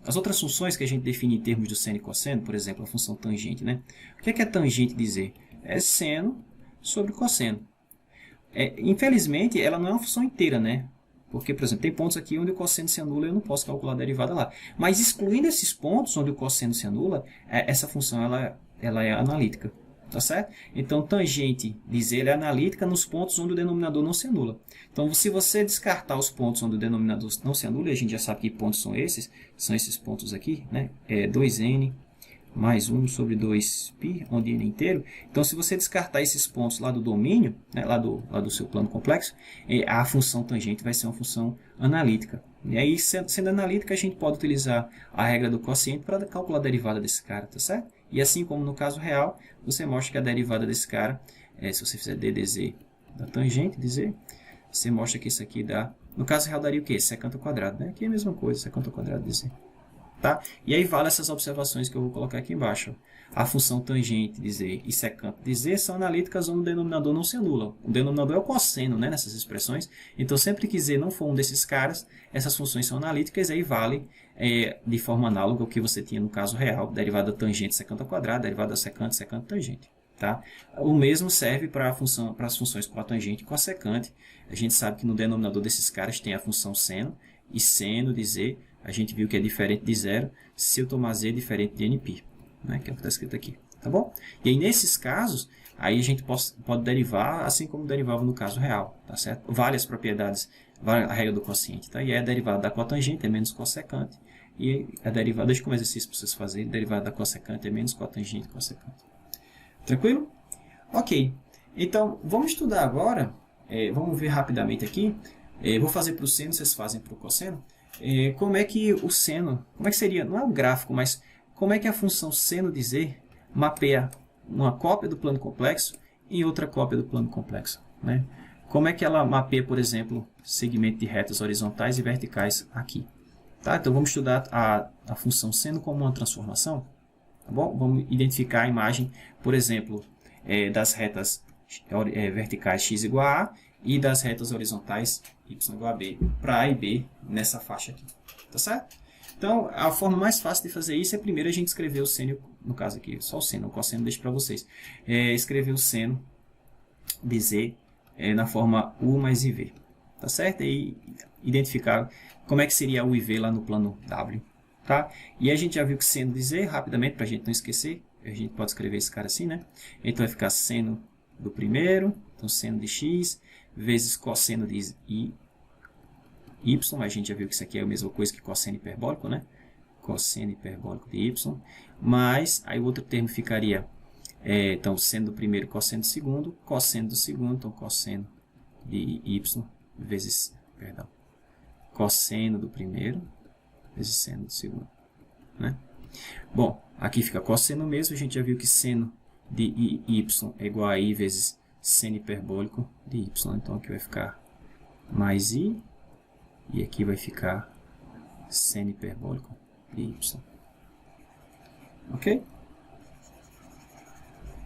as outras funções que a gente define em termos do seno e cosseno, por exemplo, a função tangente, né? O que é tangente dizer? É seno sobre cosseno. Infelizmente, ela não é uma função inteira, né? Porque, por exemplo, tem pontos aqui onde o cosseno se anula e eu não posso calcular a derivada lá. Mas excluindo esses pontos onde o cosseno se anula, essa função ela é analítica. Tá certo? Então, tangente dizer é analítica nos pontos onde o denominador não se anula. Então, se você descartar os pontos onde o denominador não se anula, e a gente já sabe que pontos são esses pontos aqui, né? 2n mais 1 sobre 2π, onde n é inteiro. Então, se você descartar esses pontos lá do domínio, né, lá do seu plano complexo, a função tangente vai ser uma função analítica. E aí, sendo analítica, a gente pode utilizar a regra do quociente para calcular a derivada desse cara, tá certo? E assim como no caso real, você mostra que a derivada desse cara, se você fizer d de z da tangente de z, você mostra que isso aqui dá... No caso real daria o quê? Secante ao quadrado, né? Aqui é a mesma coisa, secante ao quadrado de z. Tá? E aí vale essas observações que eu vou colocar aqui embaixo. A função tangente de z e secante de z são analíticas onde o denominador não se anula. O denominador é o cosseno, né, nessas expressões. Então, sempre que z não for um desses caras, essas funções são analíticas e aí vale de forma análoga ao que você tinha no caso real. Derivada tangente secante ao quadrado, derivada secante, secante, tangente. Tá? O mesmo serve para as funções cotangente e cossecante. A gente sabe que no denominador desses caras tem a função seno e seno de z. A gente viu que é diferente de zero se eu tomar z diferente de nπ, né? Que é o que está escrito aqui, tá bom? E aí, nesses casos, aí a gente pode derivar assim como derivava no caso real, tá certo? Várias propriedades, a regra do quociente, tá? E aí a derivada da cotangente é menos cossecante, e a derivada, deixa como exercício para vocês fazerem, a derivada da cossecante é menos cotangente cossecante. Tranquilo? Ok, então vamos estudar agora, vamos ver rapidamente aqui, vou fazer para o seno, vocês fazem para o cosseno. como é que o seno, como é que seria, não é um gráfico, mas como é que a função seno de z mapeia uma cópia do plano complexo em outra cópia do plano complexo, né? Como é que ela mapeia, por exemplo, segmento de retas horizontais e verticais aqui. Tá? Então vamos estudar a função seno como uma transformação. Tá bom? Vamos identificar a imagem, por exemplo, das retas verticais x igual a A e das retas horizontais y igual a B, para A e B nessa faixa aqui. Tá certo? Então, a forma mais fácil de fazer isso é primeiro a gente escrever o seno, no caso aqui, só o seno, o cosseno deixo para vocês. Escrever o seno de z na forma U mais IV. Tá certo? E identificar como é que seria o IV lá no plano W. Tá? E a gente já viu que seno de z, rapidamente, para a gente não esquecer, a gente pode escrever esse cara assim, né? Então vai ficar seno do primeiro, então seno de x, vezes cosseno de y, a gente já viu que isso aqui é a mesma coisa que cosseno hiperbólico, né? Cosseno hiperbólico de y, mas aí o outro termo ficaria, então, seno do primeiro, cosseno do segundo, então cosseno de y vezes, cosseno do primeiro vezes seno do segundo, né? Bom, aqui fica cosseno mesmo, a gente já viu que seno de y é igual a i vezes seno hiperbólico de y, então aqui vai ficar mais i, e aqui vai ficar seno hiperbólico de y. Ok?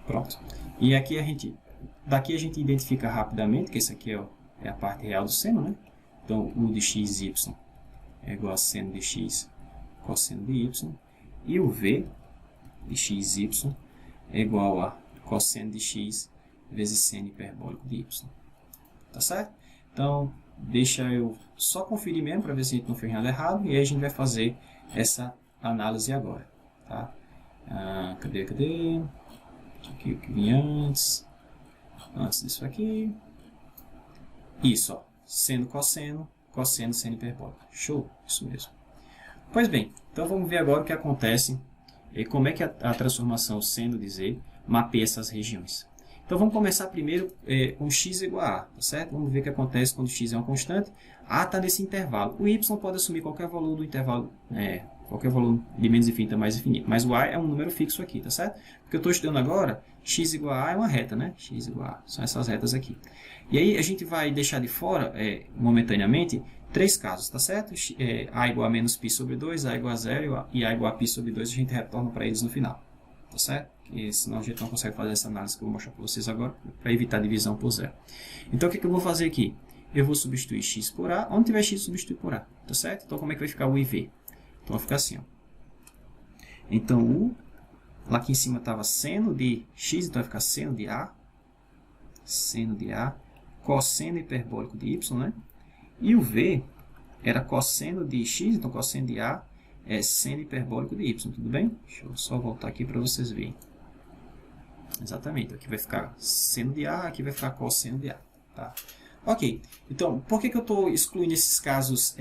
Pronto. E aqui daqui a gente identifica rapidamente que isso aqui é a parte real do seno, né? Então, u de x, y é igual a seno de x cosseno de y. E o v de x, y é igual a cosseno de x vezes seno hiperbólico de y. Tá certo? Então, deixa eu só conferir mesmo para ver se a gente não fez nada errado. E aí a gente vai fazer essa análise agora. Tá? Cadê? Aqui o que vinha antes disso aqui. Isso, ó. Seno, cosseno, seno hiperbólico. Show, isso mesmo. Pois bem, então vamos ver agora o que acontece, como é que a transformação seno de z mapeia essas regiões. Então vamos começar primeiro com x igual a A, tá certo? Vamos ver o que acontece quando x é uma constante. A está nesse intervalo. O y pode assumir qualquer valor do intervalo, qualquer valor de menos infinito a mais infinito. Mas o a é um número fixo aqui, tá certo? Porque eu estou estudando agora, x igual a A é uma reta, né? X igual a A, são essas retas aqui. E aí a gente vai deixar de fora, momentaneamente, três casos, tá certo? A igual a menos π sobre 2, A igual a 0 e A igual a π sobre 2, a gente retorna para eles no final, tá certo? Porque senão a gente não consegue fazer essa análise que eu vou mostrar para vocês agora, para evitar divisão por zero. Então o que eu vou fazer aqui? Eu vou substituir x por A, onde tiver x substituir por A, tá certo? Então como é que vai ficar o IV? Então vai ficar assim, ó. Então U, lá aqui em cima estava seno de x, então vai ficar seno de A, cosseno hiperbólico de y, né? E o V era cosseno de x, então cosseno de A é seno hiperbólico de y, tudo bem? Deixa eu só voltar aqui para vocês verem. Exatamente, aqui vai ficar seno de A, aqui vai ficar cosseno de A. Tá? Ok, então, por que eu estou excluindo esses casos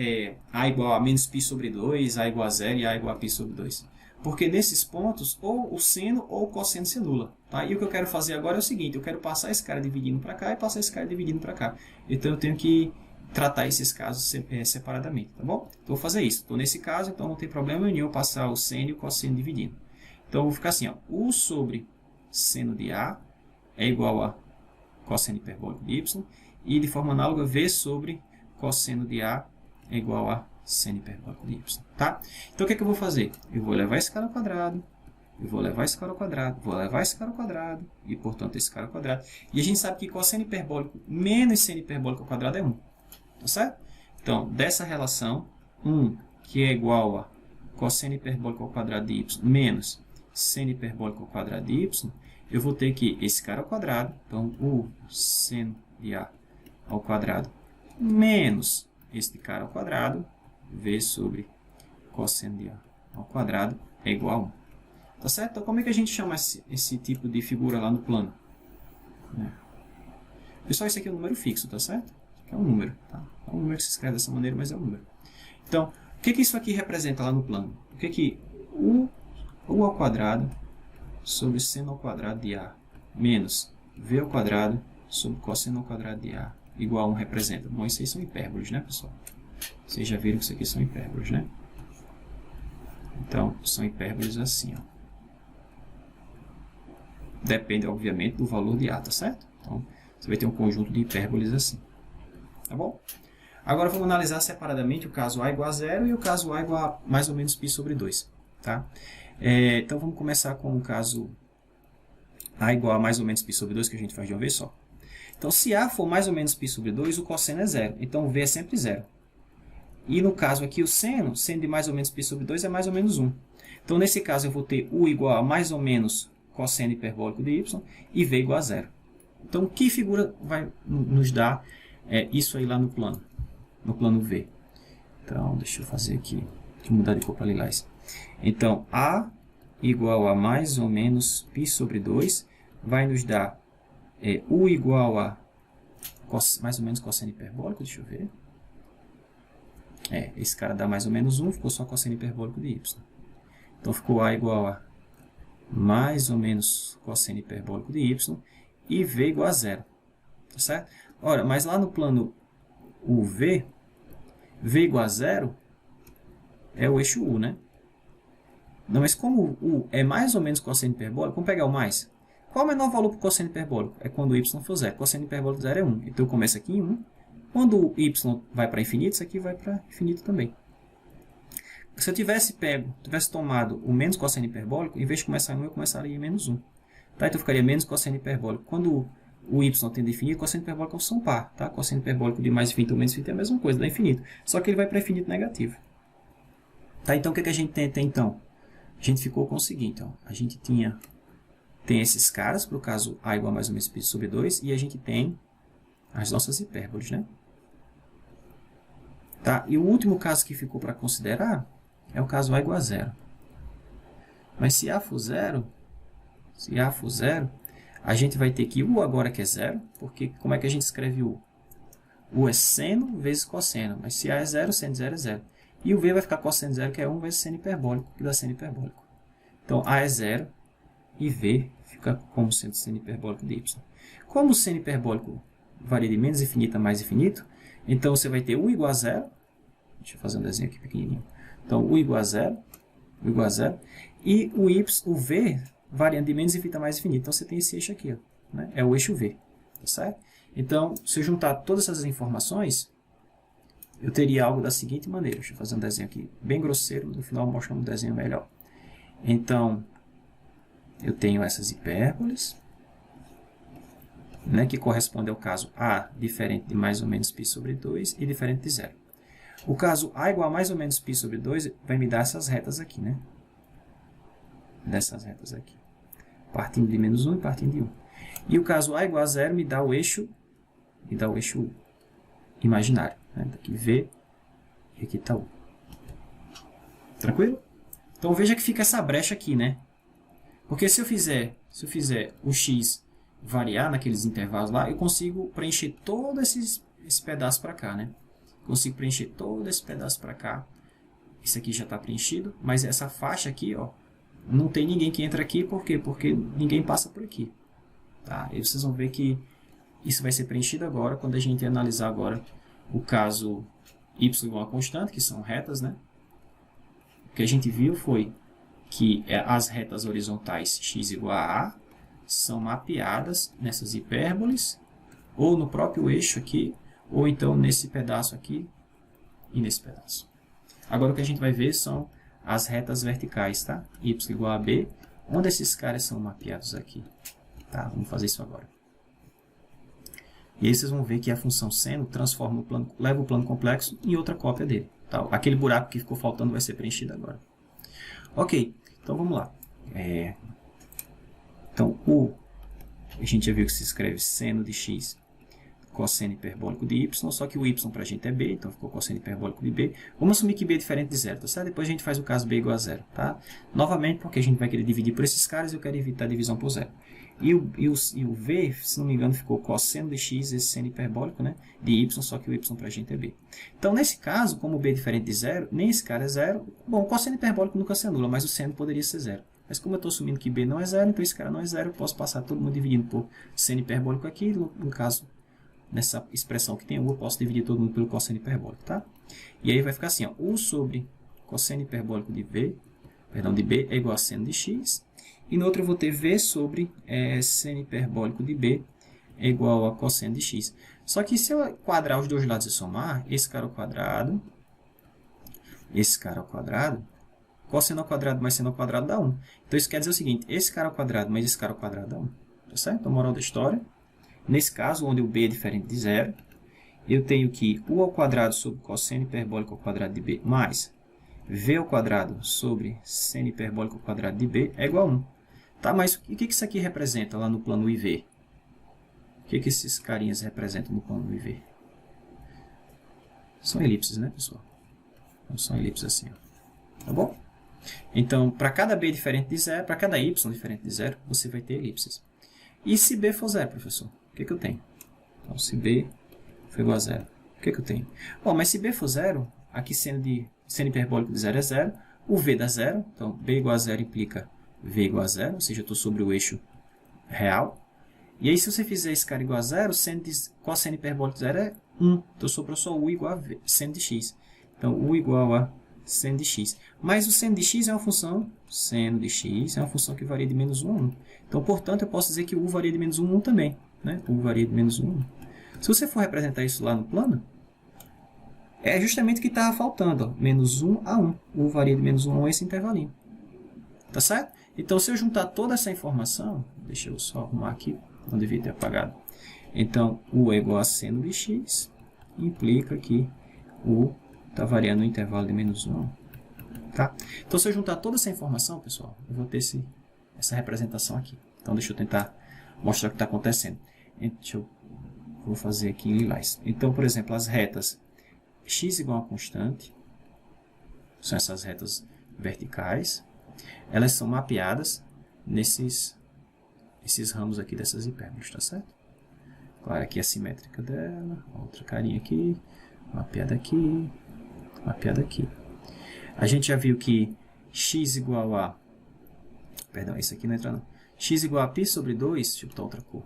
A igual a menos π sobre 2, A igual a 0 e A igual a π sobre 2? Porque nesses pontos, ou o seno ou o cosseno se anula. Tá? E o que eu quero fazer agora é o seguinte, eu quero passar esse cara dividindo para cá e passar esse cara dividindo para cá. Então eu tenho que tratar esses casos separadamente, tá bom? Então vou fazer isso. Estou nesse caso, então não tem problema nenhum eu passar o seno e o cosseno dividindo. Então eu vou ficar assim, ó, U sobre seno de A é igual a cosseno hiperbólico de y, e de forma análoga V sobre cosseno de A é igual a seno hiperbólico de y, tá? Então o que é que eu vou fazer? Eu vou levar esse cara ao quadrado, eu vou levar esse cara ao quadrado, vou levar esse cara ao quadrado, e portanto esse cara ao quadrado. E a gente sabe que cosseno hiperbólico menos seno hiperbólico ao quadrado é 1, tá certo? Então, dessa relação, 1, que é igual a cosseno hiperbólico ao quadrado de y menos seno hiperbólico ao quadrado de y, eu vou ter que esse cara ao quadrado, então o seno de A ao quadrado menos este cara ao quadrado, V sobre cosseno de A ao quadrado é igual a 1. Tá certo? Então, como é que a gente chama esse tipo de figura lá no plano? Pessoal, isso aqui é um número fixo, tá certo? Isso aqui é um número, tá? É um número que se escreve dessa maneira, mas é um número. Então, o que isso aqui representa lá no plano? O que U ao quadrado sobre seno ao quadrado de A menos V ao quadrado sobre cosseno ao quadrado de A igual a 1 representa? Bom, isso aí são hipérboles, né, pessoal? Vocês já viram que isso aqui são hipérboles, né? Então, são hipérboles assim, ó. Depende, obviamente, do valor de A, tá certo? Então, você vai ter um conjunto de hipérboles assim. Tá bom? Agora, vamos analisar separadamente o caso A igual a 0 e o caso A igual a mais ou menos π sobre 2. Tá? Então, vamos começar com o caso A igual a mais ou menos π sobre 2, que a gente faz de uma vez só. Então, se A for mais ou menos π sobre 2, o cosseno é 0. Então, o V é sempre 0. E no caso aqui, o seno, sendo de mais ou menos π sobre 2, é mais ou menos 1. Então, nesse caso, eu vou ter U igual a mais ou menos cosseno hiperbólico de y e V igual a 0. Então, que figura vai nos dar isso aí lá no plano V? Então, deixa eu fazer aqui, deixa eu mudar de cor para lilás. Então, A igual a mais ou menos π sobre 2 vai nos dar U igual a mais ou menos cosseno hiperbólico, deixa eu ver. Esse cara dá mais ou menos 1, ficou só cosseno hiperbólico de y. Então, ficou A igual a mais ou menos cosseno hiperbólico de y e V igual a 0. Tá certo? Ora, mas lá no plano UV, V igual a 0 é o eixo U, né? Não, mas como o U é mais ou menos cosseno hiperbólico, vamos pegar o mais. Qual é o menor valor para o cosseno hiperbólico? É quando o y for 0. Cosseno hiperbólico de 0 é 1. Então, eu começo aqui em 1. Quando o y vai para infinito, isso aqui vai para infinito também. Se eu tivesse tomado o menos cosseno hiperbólico, em vez de começar em 1, eu começaria em menos 1. Tá? Então, ficaria menos cosseno hiperbólico. Quando o y tende a infinito, cosseno hiperbólico são par. Tá? Cosseno hiperbólico de mais infinito ou menos infinito é a mesma coisa, dá infinito. Só que ele vai para infinito negativo. Tá? Então, o que a gente tem até então? A gente ficou com o seguinte. Ó. A gente tem esses caras, para o caso A igual a mais ou menos π sobre 2, e a gente tem as nossas hipérboles, né? Tá? E o último caso que ficou para considerar é o caso A igual a 0. Mas se A for 0, a gente vai ter que U agora que é 0, porque como é que a gente escreve U? U é seno vezes cosseno, mas se A é 0, seno de 0 é 0. E o V vai ficar cosseno de 0, que é 1 vezes seno hiperbólico, que dá seno hiperbólico. Então, A é 0 e V fica como sendo seno hiperbólico de y. Como o seno hiperbólico varia de menos infinito a mais infinito, então você vai ter U igual a 0. Deixa eu fazer um desenho aqui pequenininho. Então, U igual a 0, e o V variando de menos infinito a mais infinito. Então, você tem esse eixo aqui, ó, né? É o eixo V. Tá certo? Então, se eu juntar todas essas informações, eu teria algo da seguinte maneira. Deixa eu fazer um desenho aqui bem grosseiro, no final eu mostro um desenho melhor. Então, eu tenho essas hipérboles, né, que corresponde ao caso A diferente de mais ou menos π sobre 2 e diferente de 0. O caso A igual a mais ou menos π sobre 2 vai me dar essas retas aqui, né? Dessas retas aqui. Partindo de menos 1 e partindo de 1. E o caso A igual a 0 me dá o eixo imaginário. Né? Daqui V e aqui está U. Tranquilo? Então veja que fica essa brecha aqui, né? Porque se eu fizer o x variar naqueles intervalos lá, eu consigo preencher todo esse pedaço para cá, né? Consigo preencher todo esse pedaço para cá. Esse aqui já está preenchido, mas essa faixa aqui, ó, não tem ninguém que entra aqui, por quê? Porque ninguém passa por aqui. Tá? E vocês vão ver que isso vai ser preenchido agora, quando a gente analisar agora o caso y igual a constante, que são retas, né? O que a gente viu foi que as retas horizontais x igual a A são mapeadas nessas hipérboles, ou no próprio eixo aqui, ou então nesse pedaço aqui e nesse pedaço. Agora o que a gente vai ver são as retas verticais, tá? Y igual a B, onde esses caras são mapeados aqui. Tá? Vamos fazer isso agora. E aí vocês vão ver que a função seno transforma leva o plano complexo em outra cópia dele. Tá? Aquele buraco que ficou faltando vai ser preenchido agora. Ok, então vamos lá. Então, a gente já viu que se escreve seno de x cosseno hiperbólico de y, só que o y para a gente é b, então ficou cosseno hiperbólico de b. Vamos assumir que b é diferente de 0, tá certo? Depois a gente faz o caso b igual a 0, tá? Novamente, porque a gente vai querer dividir por esses caras, eu quero evitar a divisão por 0. E o v, se não me engano, ficou cosseno de x, esse seno hiperbólico, né? De y, só que o y para a gente é b. Então, nesse caso, como b é diferente de 0, nem esse cara é 0. Bom, o cosseno hiperbólico nunca se anula, mas o seno poderia ser 0. Mas como eu estou assumindo que b não é 0, então esse cara não é 0, eu posso passar todo mundo dividindo por seno hiperbólico aqui, no caso, nessa expressão que tem u, eu posso dividir todo mundo pelo cosseno hiperbólico, tá? E aí vai ficar assim, ó, U sobre cosseno hiperbólico de B é igual a seno de x. E no outro eu vou ter V sobre seno hiperbólico de B é igual a cosseno de x. Só que se eu quadrar os dois lados e somar, esse cara ao quadrado, cosseno ao quadrado mais seno ao quadrado dá 1. Então isso quer dizer o seguinte, esse cara ao quadrado mais esse cara ao quadrado dá 1. Tá certo? Então, moral da história, nesse caso, onde o B é diferente de zero, eu tenho que U ao quadrado sobre cosseno hiperbólico ao quadrado de B mais V ao quadrado sobre seno hiperbólico ao quadrado de B é igual a 1. Tá, mas o que isso aqui representa lá no plano IV? O que esses carinhas representam no plano IV? São elipses, né, pessoal? Então, são elipses assim, ó. Tá bom? Então, para cada B diferente de zero, para cada Y diferente de zero, você vai ter elipses. E se B for zero, professor? O que eu tenho? Então, se B for igual a zero, o que eu tenho? Bom, mas se B for zero, aqui seno hiperbólico de zero é zero, o V dá zero, então B igual a zero implica V igual a zero, ou seja, eu estou sobre o eixo real. E aí, se você fizer esse cara igual a zero, cosseno hiperbólico de zero é 1, então sobrou só U igual a seno de x. Então, U igual a seno de x. Mas o seno de x é uma função, que varia de menos 1 a 1. Então, portanto, eu posso dizer que U varia de menos 1 a 1 também. Né? U varia de menos 1 a 1. Se você for representar isso lá no plano, é justamente o que estava faltando. Ó, menos 1 a 1. U varia de menos 1 a 1 esse intervalinho. Tá certo? Então, se eu juntar toda essa informação, deixa eu só arrumar aqui, não devia ter apagado. Então, U é igual a seno de x, implica que U está variando no intervalo de menos 1 a 1. Tá? Então, se eu juntar toda essa informação, pessoal, eu vou ter essa representação aqui. Então, deixa eu tentar mostrar o que está acontecendo. Vou fazer aqui em lilás. Então, por exemplo, as retas x igual a constante, são essas retas verticais, elas são mapeadas nesses ramos aqui dessas hipérboles, tá certo? Claro, aqui é a simétrica dela, outra carinha aqui, mapeada aqui, mapeada aqui. A gente já viu que x igual a... Perdão, esse aqui não entra não. X igual a π sobre 2, deixa eu botar outra cor.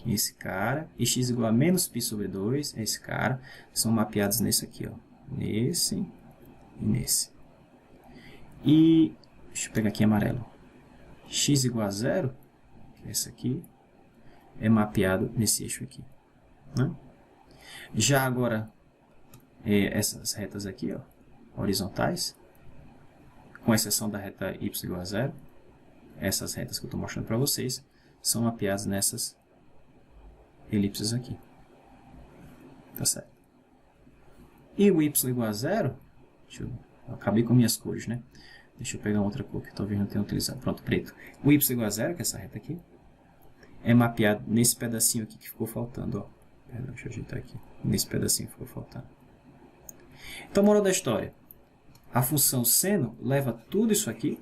Esse cara, e x igual a menos π sobre 2, esse cara, são mapeados nesse aqui, ó. Nesse e nesse. E, deixa eu pegar aqui amarelo. X igual a 0, que é esse aqui, é mapeado nesse eixo aqui. Né? Já agora, essas retas aqui, ó, horizontais, com exceção da reta y igual a 0, essas retas que eu estou mostrando para vocês, são mapeadas nessas elipses aqui. Tá certo? E o y igual a 0, eu acabei com minhas cores, né? Deixa eu pegar outra cor que talvez não tenha utilizado. Pronto, preto. O y igual a 0, que é essa reta aqui, é mapeado nesse pedacinho aqui que ficou faltando. Ó. Perdão, deixa eu ajeitar aqui. Nesse pedacinho que ficou faltando. Então, moral da história. A função seno leva tudo isso aqui,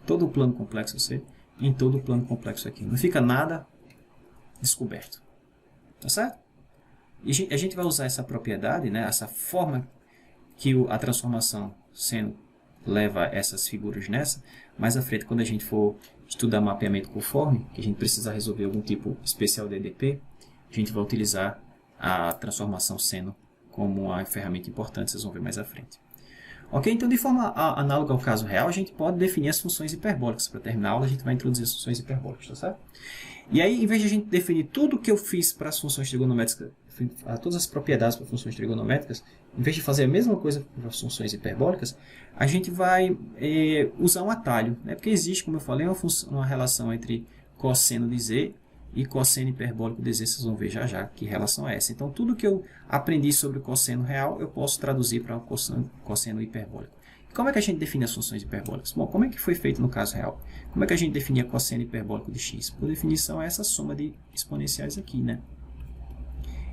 todo o plano complexo C, em todo o plano complexo aqui. Não fica nada descoberto. Tá certo? E a gente vai usar essa propriedade, né, essa forma que a transformação seno leva essas figuras nessa, mais à frente, quando a gente for estudar mapeamento conforme, que a gente precisa resolver algum tipo especial de EDP, a gente vai utilizar a transformação seno como uma ferramenta importante, vocês vão ver mais à frente. Ok? Então, de forma análoga ao caso real, a gente pode definir as funções hiperbólicas. Para terminar a aula, a gente vai introduzir as funções hiperbólicas, tá certo? E aí, em vez de a gente definir tudo o que eu fiz para as funções trigonométricas, todas as propriedades para funções trigonométricas, em vez de fazer a mesma coisa para as funções hiperbólicas, a gente vai usar um atalho, né? Porque existe, como eu falei, uma relação entre cosseno de z e cosseno hiperbólico de z, vocês vão ver já já que relação é essa. Então, tudo que eu aprendi sobre o cosseno real, eu posso traduzir para o cosseno hiperbólico. E como é que a gente define as funções hiperbólicas? Bom, como é que foi feito no caso real? Como é que a gente definia cosseno hiperbólico de x? Por definição, é essa soma de exponenciais aqui, né?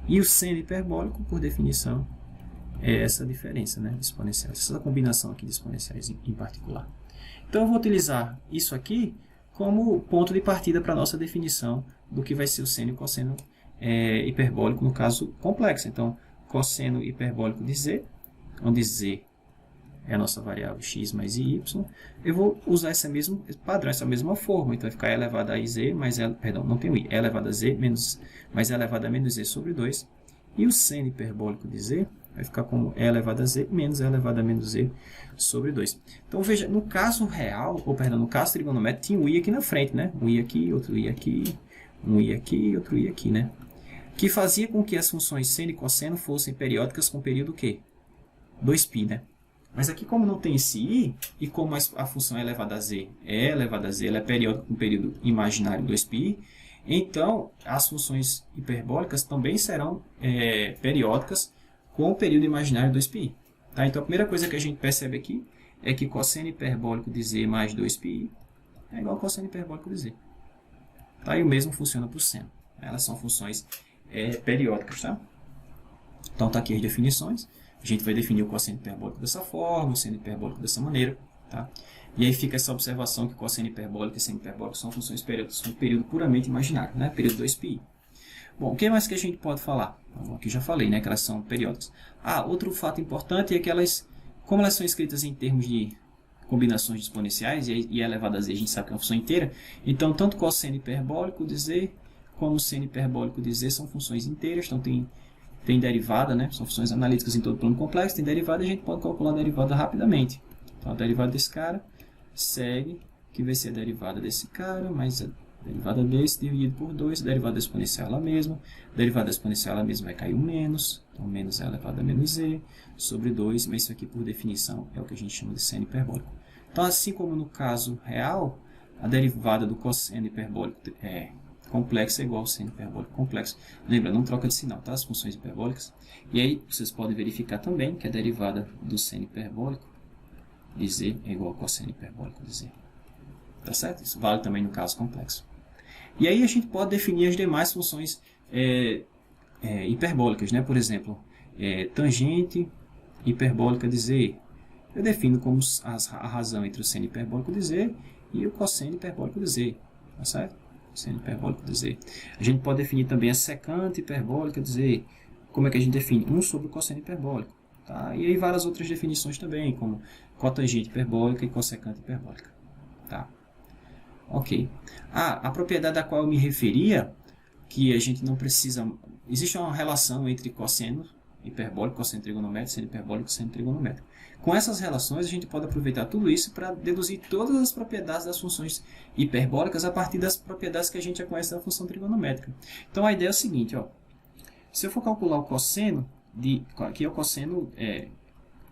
E o seno hiperbólico, por definição, é essa diferença, né, de exponenciais, essa combinação aqui de exponenciais em particular. Então, eu vou utilizar isso aqui como ponto de partida para a nossa definição do que vai ser o seno e o cosseno hiperbólico no caso complexo. Então, cosseno hiperbólico de z, onde z é a nossa variável x mais y, eu vou usar esse mesmo padrão, essa mesma forma. Então, vai ficar e elevado a iz, perdão, não tem o i, elevado a z mais e elevado a menos z sobre 2. E o seno hiperbólico de z vai ficar como e elevado a z menos e elevado a menos z sobre 2. Então, veja, no caso real, ou perdão, no caso trigonométrico, tinha um i aqui na frente, né? Um i aqui, outro i aqui, um i aqui e outro i aqui, né? Que fazia com que as funções seno e cosseno fossem periódicas com período o quê? 2π, né? Mas aqui, como não tem esse i, e como a função é elevada a z, ela é periódica com período imaginário 2π, então as funções hiperbólicas também serão periódicas com o período imaginário 2π. Tá? Então, a primeira coisa que a gente percebe aqui é que cosseno hiperbólico de z mais 2π é igual a cosseno hiperbólico de z. Tá? E o mesmo funciona para o seno. Elas são funções periódicas. Tá? Então, tá aqui as definições. A gente vai definir o cosseno hiperbólico dessa forma, o seno hiperbólico dessa maneira. Tá? E aí fica essa observação que cosseno hiperbólico e seno hiperbólico são funções periódicas com período puramente imaginário, né? Período 2π. Bom, o que mais que a gente pode falar? Bom, aqui já falei, né, que elas são periódicas. Outro fato importante é que como elas são escritas em termos de combinações de exponenciais, e elevado a z a gente sabe que é uma função inteira, então tanto cosseno hiperbólico de z como seno hiperbólico de z são funções inteiras, então tem derivada, né? São funções analíticas em todo plano complexo, tem derivada e a gente pode calcular a derivada rapidamente. Então, a derivada desse cara segue, que vai ser a derivada desse cara, mais a derivada desse dividido por 2, a derivada exponencial ela mesma, a derivada exponencial ela mesma vai cair o menos, então menos é elevado a menos z, sobre 2, mas isso aqui por definição é o que a gente chama de seno hiperbólico. Então, assim como no caso real, a derivada do cosseno hiperbólico complexo é igual ao seno hiperbólico complexo. Lembra, não troca de sinal, tá? As funções hiperbólicas. E aí, vocês podem verificar também que a derivada do seno hiperbólico de z é igual ao cosseno hiperbólico de z. Tá certo? Isso vale também no caso complexo. E aí, a gente pode definir as demais funções hiperbólicas, né? Por exemplo, tangente hiperbólica de z. Eu defino como a razão entre o seno hiperbólico de z e o cosseno hiperbólico de z. Tá certo? Seno hiperbólico de z. A gente pode definir também a secante hiperbólica de z. Como é que a gente define? 1 sobre o cosseno hiperbólico. Tá? E aí várias outras definições também, como cotangente hiperbólica e cossecante hiperbólica. Tá? Ok. A propriedade a qual eu me referia, que a gente não precisa... Existe uma relação entre cosseno hiperbólico, cosseno trigonométrico, seno hiperbólico e seno trigonométrico. Com essas relações, a gente pode aproveitar tudo isso para deduzir todas as propriedades das funções hiperbólicas a partir das propriedades que a gente já conhece da função trigonométrica. Então, a ideia é o seguinte, ó, se eu for calcular o cosseno, aqui é o cosseno,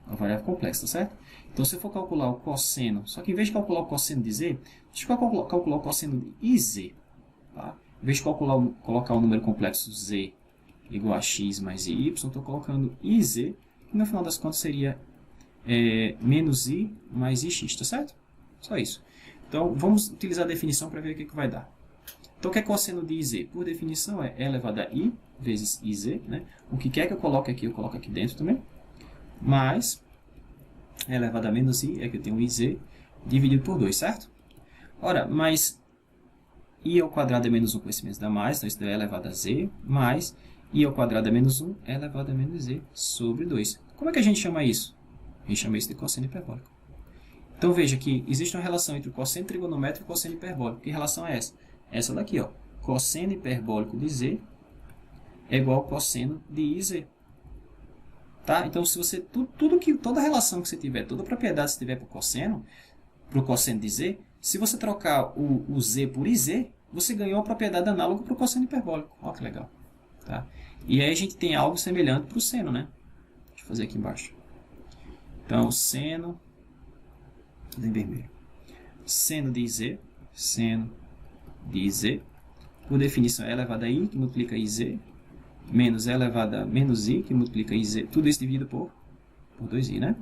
uma variável complexa, tá certo? Então, se eu for calcular o cosseno, só que em vez de calcular o cosseno de z, deixa eu calcular o cosseno de iz. Tá? Em vez de colocar o número complexo z igual a x mais y, estou colocando iz, que no final das contas seria menos i mais ix, tá certo? Só isso. Então, vamos utilizar a definição para ver o que vai dar. Então, o que é cosseno de iz? Por definição, é elevado a i vezes iz, né? O que quer que eu coloque aqui, eu coloco aqui dentro também. Mais elevado a menos i, é que eu tenho iz dividido por 2, certo? Ora, mas i ao quadrado é menos 1 com esse menos dá mais, então isso é elevado a z, mais i ao quadrado é menos 1 é elevado a menos z sobre 2. Como é que a gente chama isso? A gente chama isso de cosseno hiperbólico. Então veja que existe uma relação entre o cosseno trigonométrico e o cosseno hiperbólico. Que relação é essa? Essa daqui, ó. Cosseno hiperbólico de z é igual ao cosseno de iz. Tá? Então, se você toda relação que você tiver, toda propriedade que você tiver para o cosseno de z, se você trocar o z por iz, você ganhou uma propriedade análoga para o cosseno hiperbólico. Olha que legal. Tá? E aí a gente tem algo semelhante para o seno, né? Deixa eu fazer aqui embaixo. Então, seno, tudo em vermelho. Seno de iz, por definição é elevado a i, que multiplica iz, menos é elevado a menos i, que multiplica iz, tudo isso dividido por 2i, né?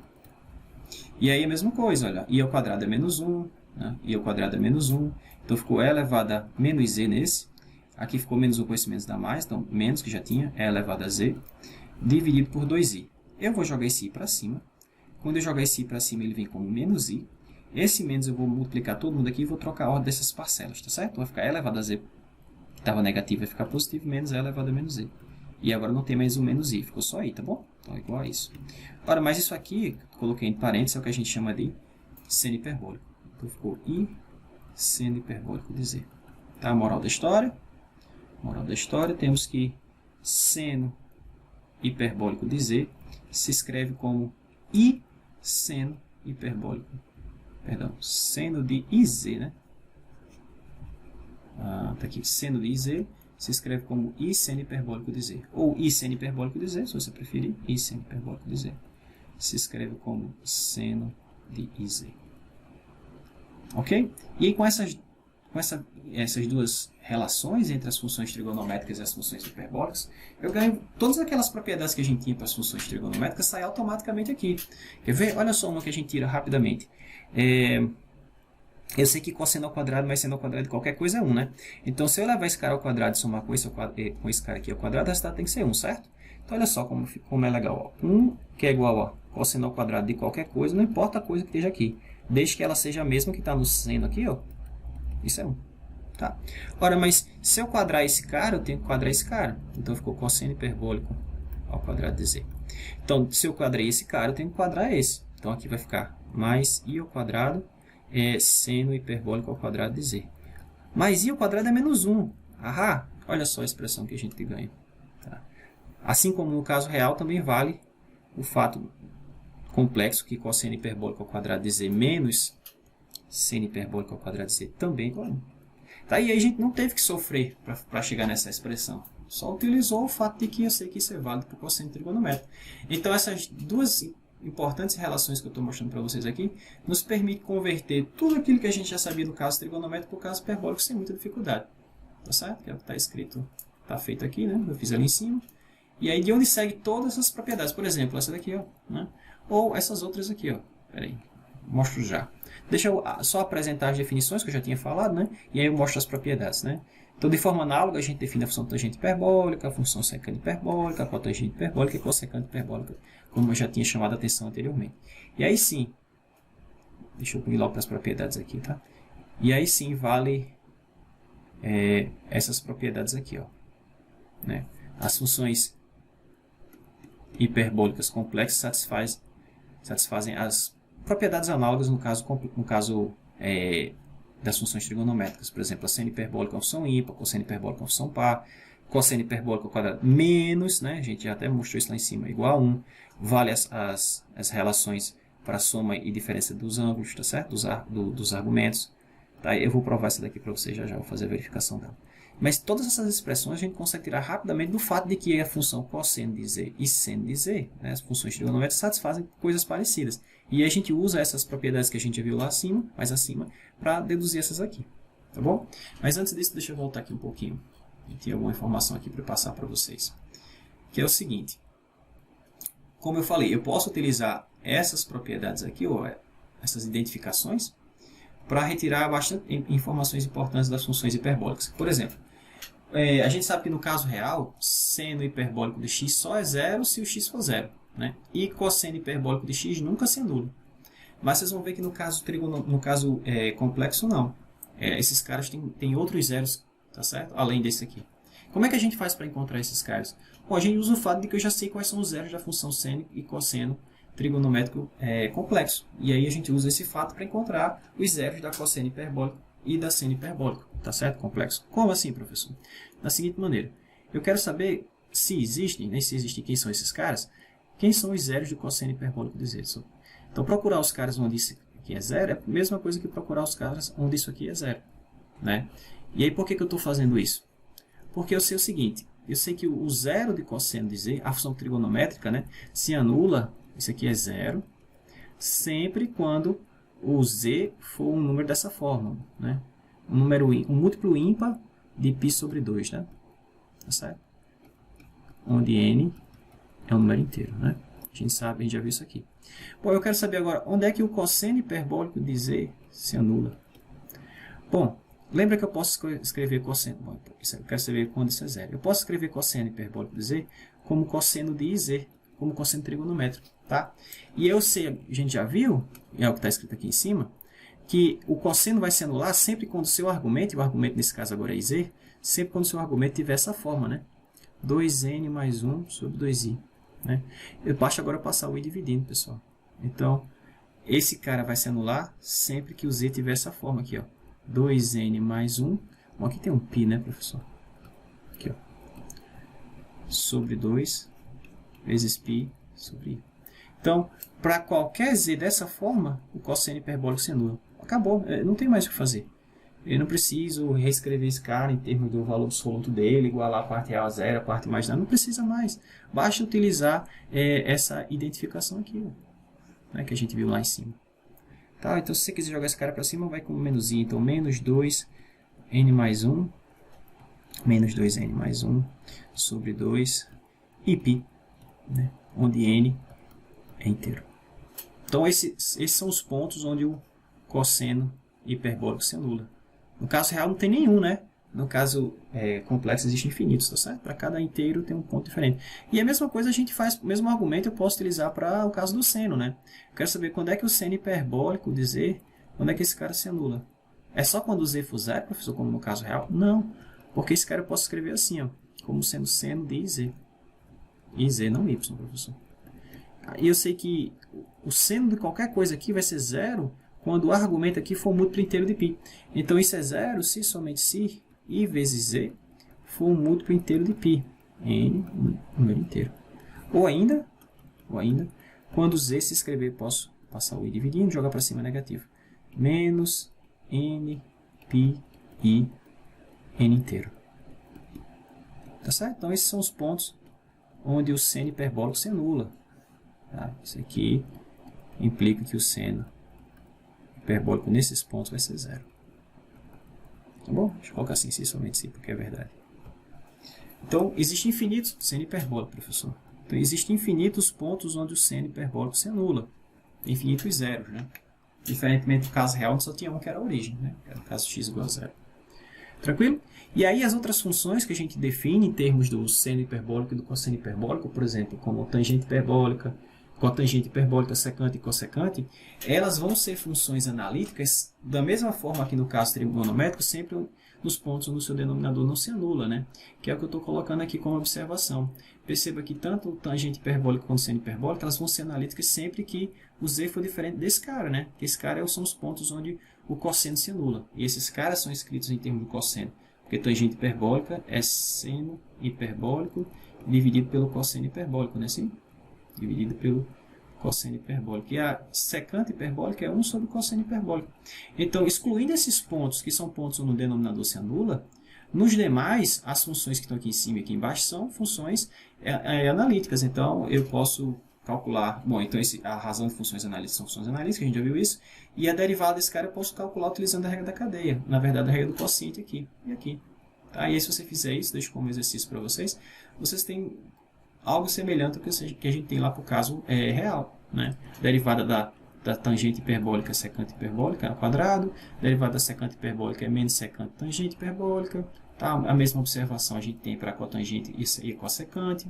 E aí a mesma coisa, olha, i ao quadrado é menos 1, né? I ao quadrado é menos 1, então ficou e elevado a menos z nesse, aqui ficou menos 1 com esse menos dá mais, então menos que já tinha, é elevado a z, dividido por 2i. Eu vou jogar esse i para cima. Quando eu jogar esse i para cima, ele vem como menos i. Esse menos eu vou multiplicar todo mundo aqui e vou trocar a ordem dessas parcelas, tá certo? Vai ficar e elevado a z, que estava negativo, vai ficar positivo, menos e elevado a menos z. E agora não tem mais o menos i, ficou só i, tá bom? Então é igual a isso. Ora, mas isso aqui, coloquei em parênteses, é o que a gente chama de seno hiperbólico. Então ficou i seno hiperbólico de z. Tá? Moral da história? Moral da história, temos que seno hiperbólico de z se escreve como I seno hiperbólico. Perdão, seno de IZ, né? Tá aqui, seno de IZ se escreve como I seno hiperbólico de Z. Ou I seno hiperbólico de Z, se você preferir, I seno hiperbólico de Z. Se escreve como seno de IZ. Ok? E aí, com essas duas relações entre as funções trigonométricas e as funções hiperbólicas, eu ganho todas aquelas propriedades que a gente tinha para as funções trigonométricas, sai automaticamente aqui. Quer ver? Olha só uma que a gente tira rapidamente. Eu sei que cosseno ao quadrado mais seno ao quadrado de qualquer coisa é 1, né? Então, se eu levar esse cara ao quadrado e somar com esse cara aqui ao quadrado, o resultado tem que ser 1, certo? Então, olha só como é legal. Ó. 1 que é igual a cosseno ao quadrado de qualquer coisa, não importa a coisa que esteja aqui. Desde que ela seja a mesma que está no seno aqui, ó. Isso é 1. Tá? Ora, mas se eu quadrar esse cara, eu tenho que quadrar esse cara. Então, ficou cosseno hiperbólico ao quadrado de z. Então, se eu quadrei esse cara, eu tenho que quadrar esse. Então, aqui vai ficar mais i ao quadrado seno hiperbólico ao quadrado de z. Mas i ao quadrado é menos 1. Ahá! Olha só a expressão que a gente ganha. Tá? Assim como no caso real, também vale o fato complexo que cosseno hiperbólico ao quadrado de z menos seno hiperbólico ao quadrado de z também é igual a 1. Tá? E aí a gente não teve que sofrer para chegar nessa expressão. Só utilizou o fato de que eu sei que isso é válido para o cosseno trigonométrico. Então, essas duas importantes relações que eu estou mostrando para vocês aqui nos permite converter tudo aquilo que a gente já sabia do caso trigonométrico para o caso hiperbólico sem muita dificuldade. Tá certo? Que é o que está escrito, está feito aqui, né? Eu fiz ali em cima. E aí de onde segue todas essas propriedades. Por exemplo, essa daqui, ó, né? Ou essas outras aqui, ó. Espera aí, mostro já. Deixa eu só apresentar as definições que eu já tinha falado, né? E aí eu mostro as propriedades, né? Então, de forma análoga, a gente define a função tangente hiperbólica, a função secante hiperbólica, a cotangente hiperbólica e a cossecante hiperbólica, como eu já tinha chamado a atenção anteriormente. E aí sim, deixa eu ir logo para as propriedades aqui, tá? E aí sim vale essas propriedades aqui, ó, né? As funções hiperbólicas complexas satisfazem as propriedades análogas no caso das funções trigonométricas. Por exemplo, a seno hiperbólica é uma função ímpar, cosseno hiperbólico é uma função par, cosseno hiperbólico ao quadrado menos, né? A gente já até mostrou isso lá em cima, igual a 1. Vale as relações para soma e diferença dos ângulos, tá certo? Dos argumentos. Tá? Eu vou provar isso daqui para vocês já, vou fazer a verificação dela. Mas todas essas expressões a gente consegue tirar rapidamente do fato de que a função cosseno de z e seno de z, né, as funções trigonométricas, satisfazem coisas parecidas. E a gente usa essas propriedades que a gente já viu lá acima, mais acima, para deduzir essas aqui. Tá bom? Mas antes disso, deixa eu voltar aqui um pouquinho. Eu tinha alguma informação aqui para passar para vocês. Que é o seguinte. Como eu falei, eu posso utilizar essas propriedades aqui, ou essas identificações, para retirar bastante informações importantes das funções hiperbólicas. Por exemplo, a gente sabe que no caso real, seno hiperbólico de x só é zero se o x for zero, né? E cosseno hiperbólico de x nunca se anula. Mas vocês vão ver que no caso complexo não. Esses caras têm outros zeros, tá certo? Além desse aqui. Como é que a gente faz para encontrar esses caras? Bom, a gente usa o fato de que eu já sei quais são os zeros da função seno e cosseno trigonométrico complexo. E aí a gente usa esse fato para encontrar os zeros da cosseno hiperbólico e da seno hiperbólico, tá certo? Complexo. Como assim, professor? Da seguinte maneira, eu quero saber se existem, né, se existem quem são esses caras, quem são os zeros do cosseno hiperbólico de z. Então, procurar os caras onde isso aqui é zero é a mesma coisa que procurar os caras onde isso aqui é zero, né? E aí, por que eu estou fazendo isso? Porque eu sei o seguinte, eu sei que o zero de cosseno de z, a função trigonométrica, né, se anula, isso aqui é zero, sempre quando o z for um número dessa forma, né? Um múltiplo ímpar de π sobre 2, né? Tá certo? Onde n é um número inteiro, né? A gente sabe, a gente já viu isso aqui. Bom, eu quero saber agora, onde é que o cosseno hiperbólico de z se anula? Bom, lembra que eu posso escrever cosseno, bom, eu quero saber quando isso é zero. Eu posso escrever cosseno hiperbólico de z como cosseno de iz, como cosseno trigonométrico, tá? E eu sei, a gente já viu, é o que está escrito aqui em cima, que o cosseno vai se anular sempre quando o seu argumento, e o argumento nesse caso agora é iz, sempre quando o seu argumento tiver essa forma, né? 2n mais 1 sobre 2i, né? Eu basta agora passar o i dividindo, pessoal. Então, esse cara vai se anular sempre que o z tiver essa forma aqui, ó. 2n mais 1, bom, aqui tem um π, né, professor? Aqui, ó. Sobre 2 vezes π sobre I. Então, para qualquer z dessa forma, o cosseno hiperbólico se anula. Acabou, não tem mais o que fazer. Eu não preciso reescrever esse cara em termos do valor absoluto dele, igualar a parte real a zero, a parte imaginária. Não precisa mais. Basta utilizar essa identificação aqui, né, que a gente viu lá em cima. Tá? Então, se você quiser jogar esse cara para cima, vai com menos i. Então, menos 2n mais 1, menos 2n mais 1 sobre 2 e π, né, onde n é inteiro. Então, esses são os pontos onde o cosseno hiperbólico se anula. No caso real não tem nenhum, né? No caso complexo existem infinitos, tá certo? Para cada inteiro tem um ponto diferente. E a mesma coisa a gente faz, o mesmo argumento eu posso utilizar para o caso do seno, né? Eu quero saber quando é que o seno hiperbólico de z, quando é que esse cara se anula. É só quando o z for zero, professor, como no caso real? Não, porque esse cara eu posso escrever assim, ó, como sendo seno de z. E z não y, professor. E eu sei que o seno de qualquer coisa aqui vai ser zero quando o argumento aqui for múltiplo inteiro de π. Então, isso é zero se somente se i vezes z for um múltiplo inteiro de π. N, número inteiro. Ou ainda, quando z se escrever, posso passar o i dividindo, jogar para cima negativo. Menos n, π, i, n inteiro. Tá certo? Então, esses são os pontos onde o seno hiperbólico se anula. Tá? Isso aqui implica que o seno hiperbólico nesses pontos vai ser zero. Tá bom? Deixa eu colocar assim, se somente se, porque é verdade. Então, existem infinitos seno hiperbólico, professor. Então, existem infinitos pontos onde o seno hiperbólico se anula. Infinitos zeros, né? Diferentemente do caso real, onde só tinha um que era a origem, né? Que era o caso x igual a zero. Tranquilo? E aí as outras funções que a gente define em termos do seno hiperbólico e do cosseno hiperbólico, por exemplo, como tangente hiperbólica, cotangente hiperbólica, secante e cossecante, elas vão ser funções analíticas da mesma forma aqui no caso trigonométrico, sempre nos pontos onde o seu denominador não se anula, né? Que é o que eu estou colocando aqui como observação. Perceba que tanto o tangente hiperbólico quanto o seno hiperbólico, elas vão ser analíticas sempre que o z for diferente desse cara, né? Que esse cara são os pontos onde o cosseno se anula. E esses caras são escritos em termos de cosseno. Porque tangente hiperbólica é seno hiperbólico dividido pelo cosseno hiperbólico, né? Assim? Dividido pelo cosseno hiperbólico. E a secante hiperbólica é 1 sobre o cosseno hiperbólico. Então, excluindo esses pontos, que são pontos onde o denominador se anula, nos demais, as funções que estão aqui em cima e aqui embaixo são funções analíticas. Então, eu posso calcular... Bom, então a razão de funções analíticas são funções analíticas, a gente já viu isso. E a derivada desse cara eu posso calcular utilizando a regra da cadeia. Na verdade, a regra do quociente aqui e aqui. Tá? E aí, se você fizer isso, deixo como exercício para vocês, vocês têm algo semelhante ao que a gente tem lá para o caso real, né? Derivada da tangente hiperbólica secante hiperbólica ao quadrado, derivada da secante hiperbólica é menos secante tangente hiperbólica, tá? A mesma observação a gente tem para a cotangente e cossecante,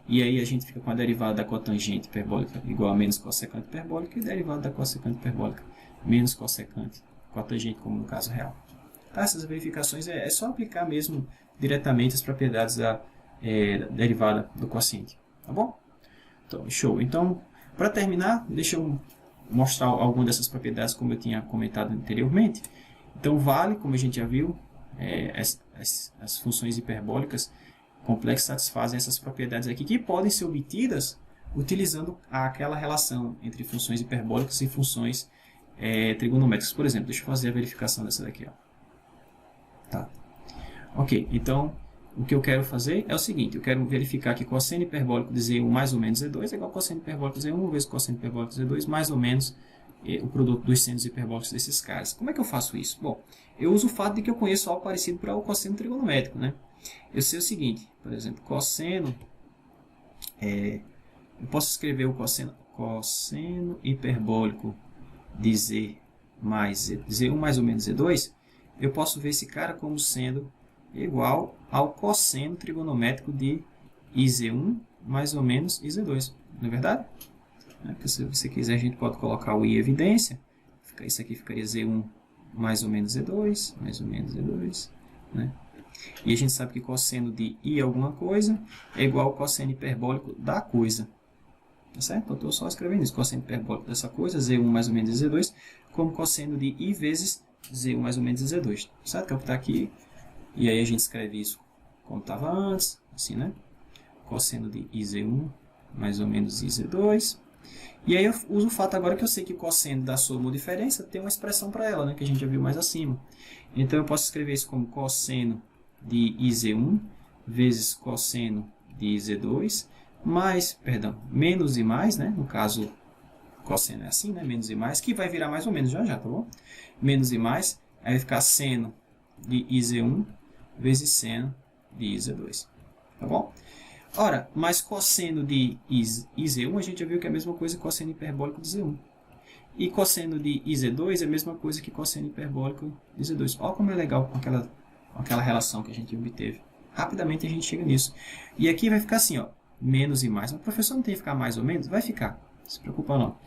e aí a gente fica com a derivada da cotangente hiperbólica igual a menos cossecante hiperbólica e a derivada da cossecante hiperbólica menos cossecante cotangente, como no caso real. Tá? Essas verificações é só aplicar mesmo diretamente as propriedades da derivada do quociente, tá bom? Então, show. Então, para terminar, deixa eu mostrar algumas dessas propriedades como eu tinha comentado anteriormente. Então, vale, como a gente já viu, as funções hiperbólicas complexas satisfazem essas propriedades aqui, que podem ser obtidas utilizando aquela relação entre funções hiperbólicas e funções trigonométricas. Por exemplo, deixa eu fazer a verificação dessa daqui. Ó. Tá. Ok, então... O que eu quero fazer é o seguinte, eu quero verificar que cosseno hiperbólico de Z1 mais ou menos Z2 é igual a cosseno hiperbólico de Z1 vezes cosseno hiperbólico de Z2 mais ou menos o produto dos senos hiperbólicos desses caras. Como é que eu faço isso? Bom, eu uso o fato de que eu conheço algo parecido para o cosseno trigonométrico, né? Eu sei o seguinte, por exemplo, cosseno, eu posso escrever o cosseno hiperbólico de Z mais Z1 mais ou menos Z2, eu posso ver esse cara como sendo igual ao cosseno trigonométrico de IZ1 mais ou menos IZ2. Não é verdade? Se você quiser, a gente pode colocar o I em evidência. Isso aqui ficaria Z1 mais ou menos Z2, mais ou menos Z2. Né? E a gente sabe que cosseno de I alguma coisa é igual ao cosseno hiperbólico da coisa. Tá certo? Então, estou só escrevendo isso. Cosseno hiperbólico dessa coisa, Z1 mais ou menos Z2, como cosseno de I vezes Z1 mais ou menos Z2. Certo? Que é o que está aqui. E aí a gente escreve isso como estava antes, assim, né? Cosseno de IZ1 mais ou menos IZ2. E aí eu uso o fato agora que eu sei que o cosseno da soma ou diferença tem uma expressão para ela, né, que a gente já viu mais acima. Então eu posso escrever isso como cosseno de IZ1 vezes cosseno de IZ2, menos e mais, né, no caso cosseno é assim, né, menos e mais, que vai virar mais ou menos já, tá bom? Menos e mais, aí vai ficar seno de IZ1 vezes seno de IZ2, tá bom? Ora, mas cosseno de IZ1 a gente já viu que é a mesma coisa que cosseno hiperbólico de Z1. E cosseno de IZ2 é a mesma coisa que cosseno hiperbólico de Z2. Olha como é legal com aquela relação que a gente obteve. Rapidamente a gente chega nisso. E aqui vai ficar assim, ó, menos e mais. Mas o professor não tem que ficar mais ou menos? Vai ficar. Não se preocupa não.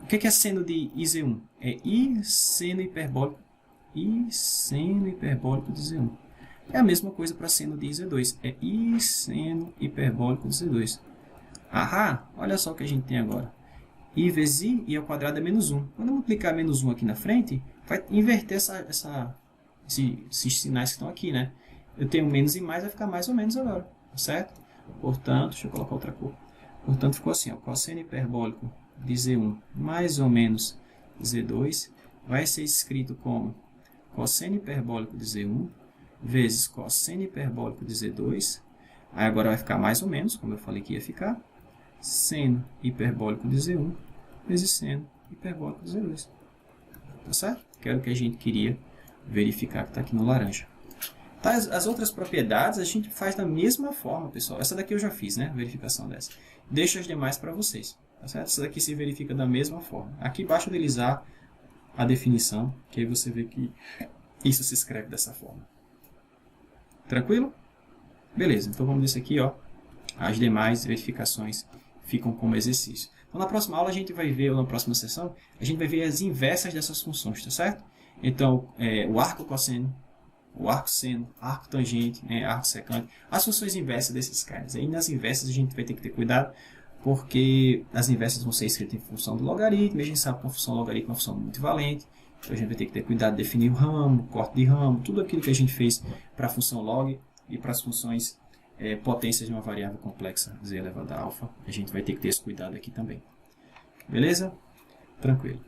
O que é seno de IZ1? É I seno hiperbólico de Z1. É a mesma coisa para seno de IZ2. É I seno hiperbólico de Z2. Ahá, olha só o que a gente tem agora. I vezes I ao quadrado é menos 1. Quando eu multiplicar menos 1 aqui na frente, vai inverter esses sinais que estão aqui, né? Eu tenho menos e mais, vai ficar mais ou menos agora, tá certo? Portanto, deixa eu colocar outra cor. Portanto, ficou assim, ó, cosseno hiperbólico de Z1 mais ou menos Z2 vai ser escrito como cosseno hiperbólico de Z1 vezes cosseno hiperbólico de Z2. Aí agora vai ficar mais ou menos, como eu falei que ia ficar, seno hiperbólico de Z1 vezes seno hiperbólico de Z2. Tá certo? Que era o que a gente queria verificar que está aqui no laranja. Tá, as outras propriedades a gente faz da mesma forma, pessoal. Essa daqui eu já fiz, né? Verificação dessa. Deixo as demais para vocês. Tá certo? Essa daqui se verifica da mesma forma. Aqui basta utilizar a definição, que aí você vê que isso se escreve dessa forma. Tranquilo? Beleza, então vamos nisso aqui, ó. As demais verificações ficam como exercício. Então, na próxima aula a gente vai ver, ou na próxima sessão, a gente vai ver as inversas dessas funções, tá certo? Então, o arco cosseno, o arco seno, arco tangente, né, arco secante, as funções inversas desses caras. Aí nas inversas a gente vai ter que ter cuidado, porque as inversas vão ser escritas em função do logaritmo, e a gente sabe que uma função logaritmo é uma função multivalente, então a gente vai ter que ter cuidado de definir o ramo, corte de ramo, tudo aquilo que a gente fez para a função log e para as funções potências de uma variável complexa z elevado a alfa, a gente vai ter que ter esse cuidado aqui também. Beleza? Tranquilo.